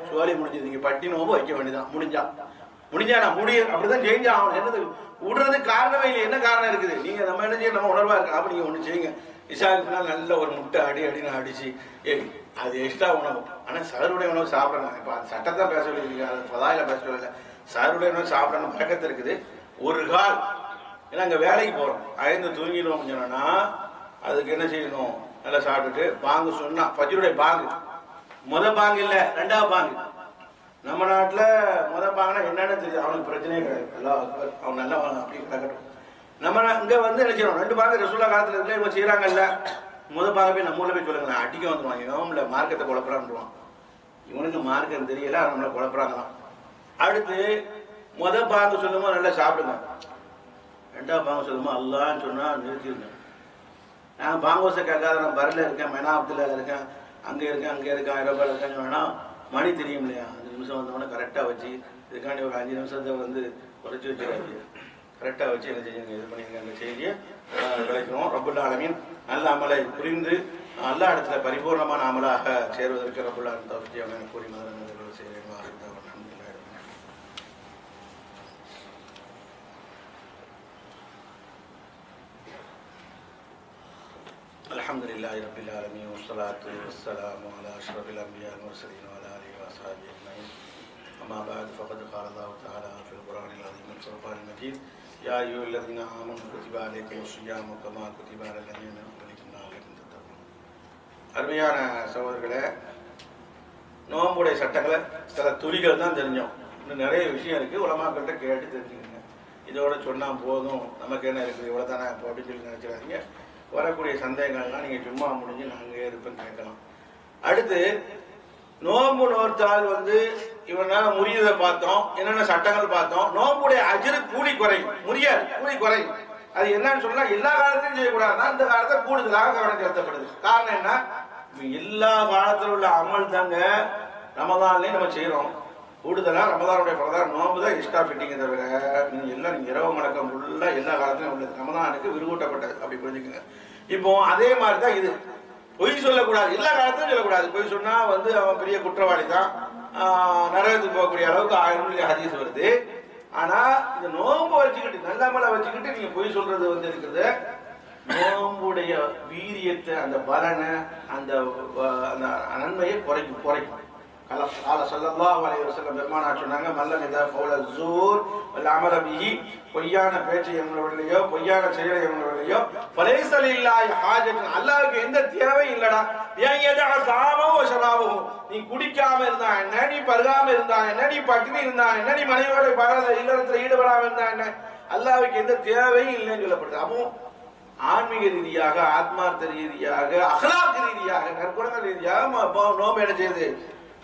சோழி முடிஞ்சது. நீங்க பட்டி நோம்பு வைக்க வேண்டியதான். முடிஞ்சா நான் அப்படிதான் செஞ்சு ஆகணும். என்னது விடுறதுக்கு காரணமே இல்லை. என்ன காரணம் இருக்குது, நீங்க நம்ம என்ன செய்ய, நம்ம உணர்வா இருக்கு. அப்ப நீங்க ஒண்ணு செய்யுங்க, இஷாவுக்கு நல்ல ஒரு முட்டை அடின்னு அடிச்சு, அது எக்ஸ்ட்ரா உணவு. ஆனா சகருடைய உணவு சாப்பிடணும். இப்ப அந்த சட்டத்தான் பேச சொல்லிருக்கீங்க, அது பதாயில பேச சொல்லல. சகருடைய உணவு சாப்பிடணும் பழக்கத்து இருக்குது. ஒரு கால் ஏன்னா அங்க வேலைக்கு போறோம், அயர்ந்து தூங்கிடுவோம் சொன்னா அதுக்கு என்ன செய்யணும், நல்லா சாப்பிட்டுட்டு பாங்கு சொன்னா ஃபஜ்ருடைய பாங்கு பாங்கு இல்லை, ரெண்டாவது பாங்கு. நம்ம நாட்டில் பாங்குனா என்னன்னு தெரியுது, அவனுக்கு பிரச்சனையே கிடையாது. எல்லாம் அவன் நல்லா அப்படி கிடக்கட்டும். நம்ம இங்கே வந்து நினைச்சிடும் 2 பாங்கு ரசூலுல்லாஹ் காலத்தில் இருக்கல இவங்க செய்கிறாங்கல்ல, பாங்க போய் நம்ம ஊரில் போய் சொல்லுங்க, நான் அடிக்க வந்துடுவான், இவன்ல மார்க்கத்தை குழப்பறான்டுவான். இவனுக்கு மார்க்கம் தெரியல, நம்மளை குழப்பறாங்களாம். அடுத்து பாங்கு சொல்லும்போது நல்லா சாப்பிடுங்க, 2ஆவது பாங்கு சொல்லும்போது அல்லான்னு சொன்னால் நிறுத்திடுங்க. நான் பாங்கோசை கேட்காத, நான் பரில் இருக்கேன், மெனாபத்தில் இருக்கேன், அங்கே இருக்கேன், அங்கே இருக்கேன், ஐரோப்பாவில் இருக்கேன்னு சொன்னால் மணி தெரியும் இல்லையா, 5 நிமிஷம் வந்தோடனே கரெக்டாக வச்சு இதுக்காண்டி ஒரு 5 நிமிஷத்தை வந்து குறைச்சி வச்சுக்காது, கரெக்டாக வச்சு என்ன செய்யுங்க, இது பண்ணிங்க. அந்த செய்தியை விளைக்கிறோம். ரப்புல் ஆலமீன் நல்ல அமலை புரிந்து நல்ல இடத்துல பரிபூர்ணமான அமலாக சேருவதற்கு ரப்புல் ஆலமீன் தௌஃபீக் அவனை கூறி மதங்கள் செய்கிறேன். அல்ஹம்துலில்லாஹி ரப்பில் ஆலமீன் வஸ்ஸலாத்து வஸ்ஸலாமு அலா அஷ்ரஃபில் அன்பியா வல் முர்ஸலீன் வ அலா ஆலிஹி வ ஸஹ்பிஹி அஜ்மஈன். அம்மா பஅத் ஃபகத் क़ால அல்லாஹு தஆலா ஃபில் குர்ஆனில் அஸீம் வல் ஃபுர்கானில் மஜீத் யா அய்யுஹல்லதீன ஆமனூ குதிப அலைக்குமுஸ் ஸியாமு கமா குதிப அலல் லதீன மின் கப்லிக்கும் லஅல்லக்கும் தத்தகூன். அருமையான சகோதரர்களே, நோம்புடைய சட்டங்களை சில துளிகள் தான் தெரிஞ்சோம். இன்னும் நிறைய விஷயம் இருக்குது, உலமாக்கள்கிட்ட கேட்டு தெரிஞ்சுக்கங்க. இதோட சொன்னால் போதும், நமக்கு என்ன இருக்குது, இவ்வளோ தானே அப்படின்னு சொல்லி நினச்சிடாதீங்க. வரக்கூடிய சந்தேகங்கள்லாம் நீங்கள் சும்மா முடிஞ்சு நாங்கள் இருப்பேன்னு கேட்கலாம். அடுத்து நோம்பு நோர்த்தால் வந்து இவனால முறியதை பார்த்தோம், என்னென்ன சட்டங்கள் பார்த்தோம். நோம்புடைய அஜ்ரு கூலி குறையும், முறியாது, கூலி குறையும். அது என்னன்னு சொன்னா எல்லா காலத்திலும் செய்யக்கூடாதுன்னா இந்த காலத்தை கூடுதலாக கவனம் செலுத்தப்படுது. காரணம் என்ன, எல்லா காலத்தில் உள்ள அமல் தாங்க ரமதான்லயும் நம்ம செய்யறோம். கூடுதலா ரமதானுடைய பிரதான நோம்பு தான் எக்ஸ்ட்ரா ஃபிட்டிங்க தவிர நீங்க இரவு மடக்கம் ஃபுல்லா எல்லா காலத்திலும் உள்ளது, ரமதானுக்கு விரும்பப்பட்டது, அப்படி புரிஞ்சுக்கங்க. இப்போ அதே மாதிரி தான் இது, பொய் சொல்லக்கூடாது, எல்லா காலத்திலும் சொல்லக்கூடாது. பொய் சொன்னா வந்து அவன் பெரிய குற்றவாளி தான், நரகத்துக்கு போகக்கூடிய அளவுக்கு 1000 ஹதீஸ் வருது. ஆனா இந்த நோம்பு வச்சுக்கிட்டு நல்ல மலை வச்சுக்கிட்டு நீங்க பொய் சொல்றது வந்து இருக்குது, நோம்புடைய வீரியத்தை, அந்த பலனை, அந்த நன்மையை குறைக்கும். சொன்னாங்க பொய்யான பேச்சை எவங்களோ பொய்யான செயலை எவங்களோ அல்லாஹ்வுக்கு எந்த தேவையும் இல்லடா. நீ குடிக்காம இருந்தா என்ன, நீ பருகாம இருந்தா என்ன, நீ பட்டினி இருந்தா என்ன, நீ மனைவியோட இல்லறத்துல ஈடுபடாம இருந்தா என்ன, அல்லாஹ்வுக்கு எந்த தேவையும் இல்லைன்னு சொல்லப்படுது. அப்போ ஆன்மீக ரீதியாக, ஆத்மார்த்த ரீதியாக, அகலாக் ரீதியாக, நற்குணங்கள் ரீதியாக நோம்பு என்ன செய்யுது,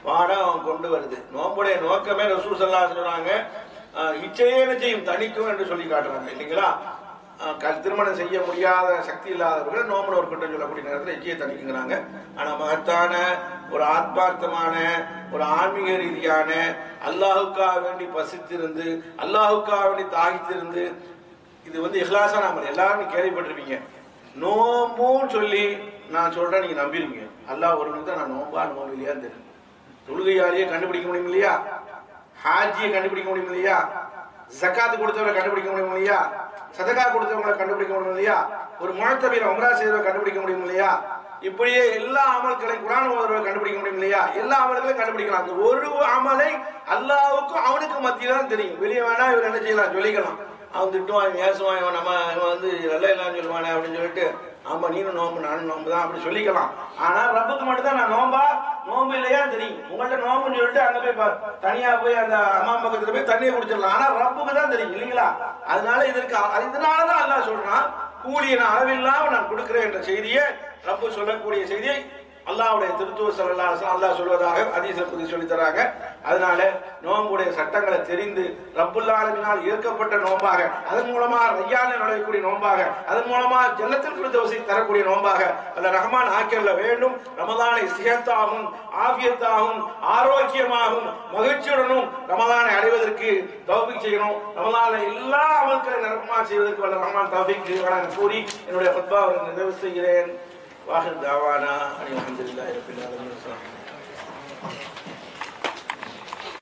பாடம் கொண்டு வருது. நோம்புடைய நோக்கமே ரசூல் ஸல்லல்லாஹு அலைஹி வஸல்லம் சொல்றாங்க, இச்சையே செய்யும் தணிக்கும் என்று சொல்லி காட்டுறாங்க இல்லைங்களா. திருமணம் செய்ய முடியாத சக்தி இல்லாதவர்கள் நோம்பு நோக்கட்டும் சொல்லக்கூடிய நேரத்தில் இச்சையை தணிக்குங்கிறாங்க. ஆனா மகத்தான ஒரு ஆத்மார்த்தமான ஒரு ஆன்மீக ரீதியான அல்லாஹுக்காக வேண்டி பசித்திருந்து, அல்லாஹுக்காக வேண்டி தாகித்திருந்து, இது வந்து இஹ்லாஸான அமல், எல்லாரும் கேள்விப்பட்டிருப்பீங்க. நோம்புன்னு சொல்லி நான் சொல்றேன், நீங்க நம்பிடுவீங்க. அல்லாஹ் ஒருவனுக்கு தான் நான் நோம்பா நோம்பு இல்லையான்னு தெரியும். தொழுகையாலேயே கண்டுபிடிக்க முடியும் இல்லையா, ஹாஜியை கண்டுபிடிக்க முடியும் இல்லையா, ஜக்காத்து கொடுத்தவரை கண்டுபிடிக்க முடியும் இல்லையா, சதகா கொடுத்தவங்களை கண்டுபிடிக்க முடியும் இல்லையா, ஒரு முஅத்தமீர் உம்ரா செய்தவரை கண்டுபிடிக்க முடியும் இல்லையா, இப்படியே எல்லா அமல்களையும் குர்ஆன் ஓதுறவரை கண்டுபிடிக்க முடியும் இல்லையா, எல்லா அமல்களையும் கண்டுபிடிக்கலாம். அந்த ஒரு அமலை அல்லாஹ்வுக்கும் அவனுக்கு மத்தியில தான் தெரியும். வெளியே வேணா இவர் என்ன செய்யலாம், சொல்லிக்கலாம். அவன் திட்டுவான், ஏசுவான், இவன் இவன் வந்து நல்ல இல்லான்னு சொல்லுவானே அப்படின்னு சொல்லிட்டு, ஆமா நீனும் நோம்பு நானும் நோம்பு தான் அப்படி சொல்லிக்கலாம். ஆனா ரப்புக்கு மட்டும் தான் நான் நோம்பா நோம்பு இல்லையா தெரியும். உங்கள்ட்ட நோம்புன்னு சொல்லிட்டு அங்க போய் தனியா போய் அந்த அம்மா பக்கத்துல போய் தண்ணியை குடிச்சிடலாம். ஆனா ரப்புக்கு தான் தெரியும் இல்லைங்களா. அதனால இதனாலதான் அல்லாஹ் சொல்றான், கூலியை நான் அளவில்லாம நான் கொடுக்கிறேன் என்ற செய்தியை, ரப்பு சொல்லக்கூடிய செய்தியை அல்லாஹ்வுடைய திருத்தூதர் ஸல்லல்லாஹு அலைஹி வஸல்லம் அல்லாஹ் சொல்வதாக ஹதீஸ்ல புதிய சொல்லி தராங்க. அதனால நோம்புடைய சட்டங்களை தெரிந்து ரப்புல் ஆலமீனால் ஏற்கப்பட்ட நோம்பாக, அதன் மூலமா ரையானில் நுழையக்கூடிய நோம்பாக, அதன் மூலமா ஜன்னத்துல் ஃபிர்தௌஸை தரக்கூடிய நோம்பாக அல்ல ரஹ்மான் ஆக்கியல்ல வேண்டும். ரமதானை சிஹத்தாகவும் ஆஃபியத்தாகவும் ஆரோக்கியமாகவும் மகிழ்ச்சியுடனும் ரமதானை அடைவதற்கு தௌஃபீக் செய்யணும். ரமதானை எல்லா அமல்களை நிரப்பமா செய்வதற்கு வல்ல ரஹ்மான் தௌஃபீக் செய்வானாக கூறி என்னுடைய ஃபத்வாவை நிறைவு செய்கிறேன். வாஹிர் தாவானா அல்ஹம்துலில்லாஹி ரப்பில் ஆலமீன்.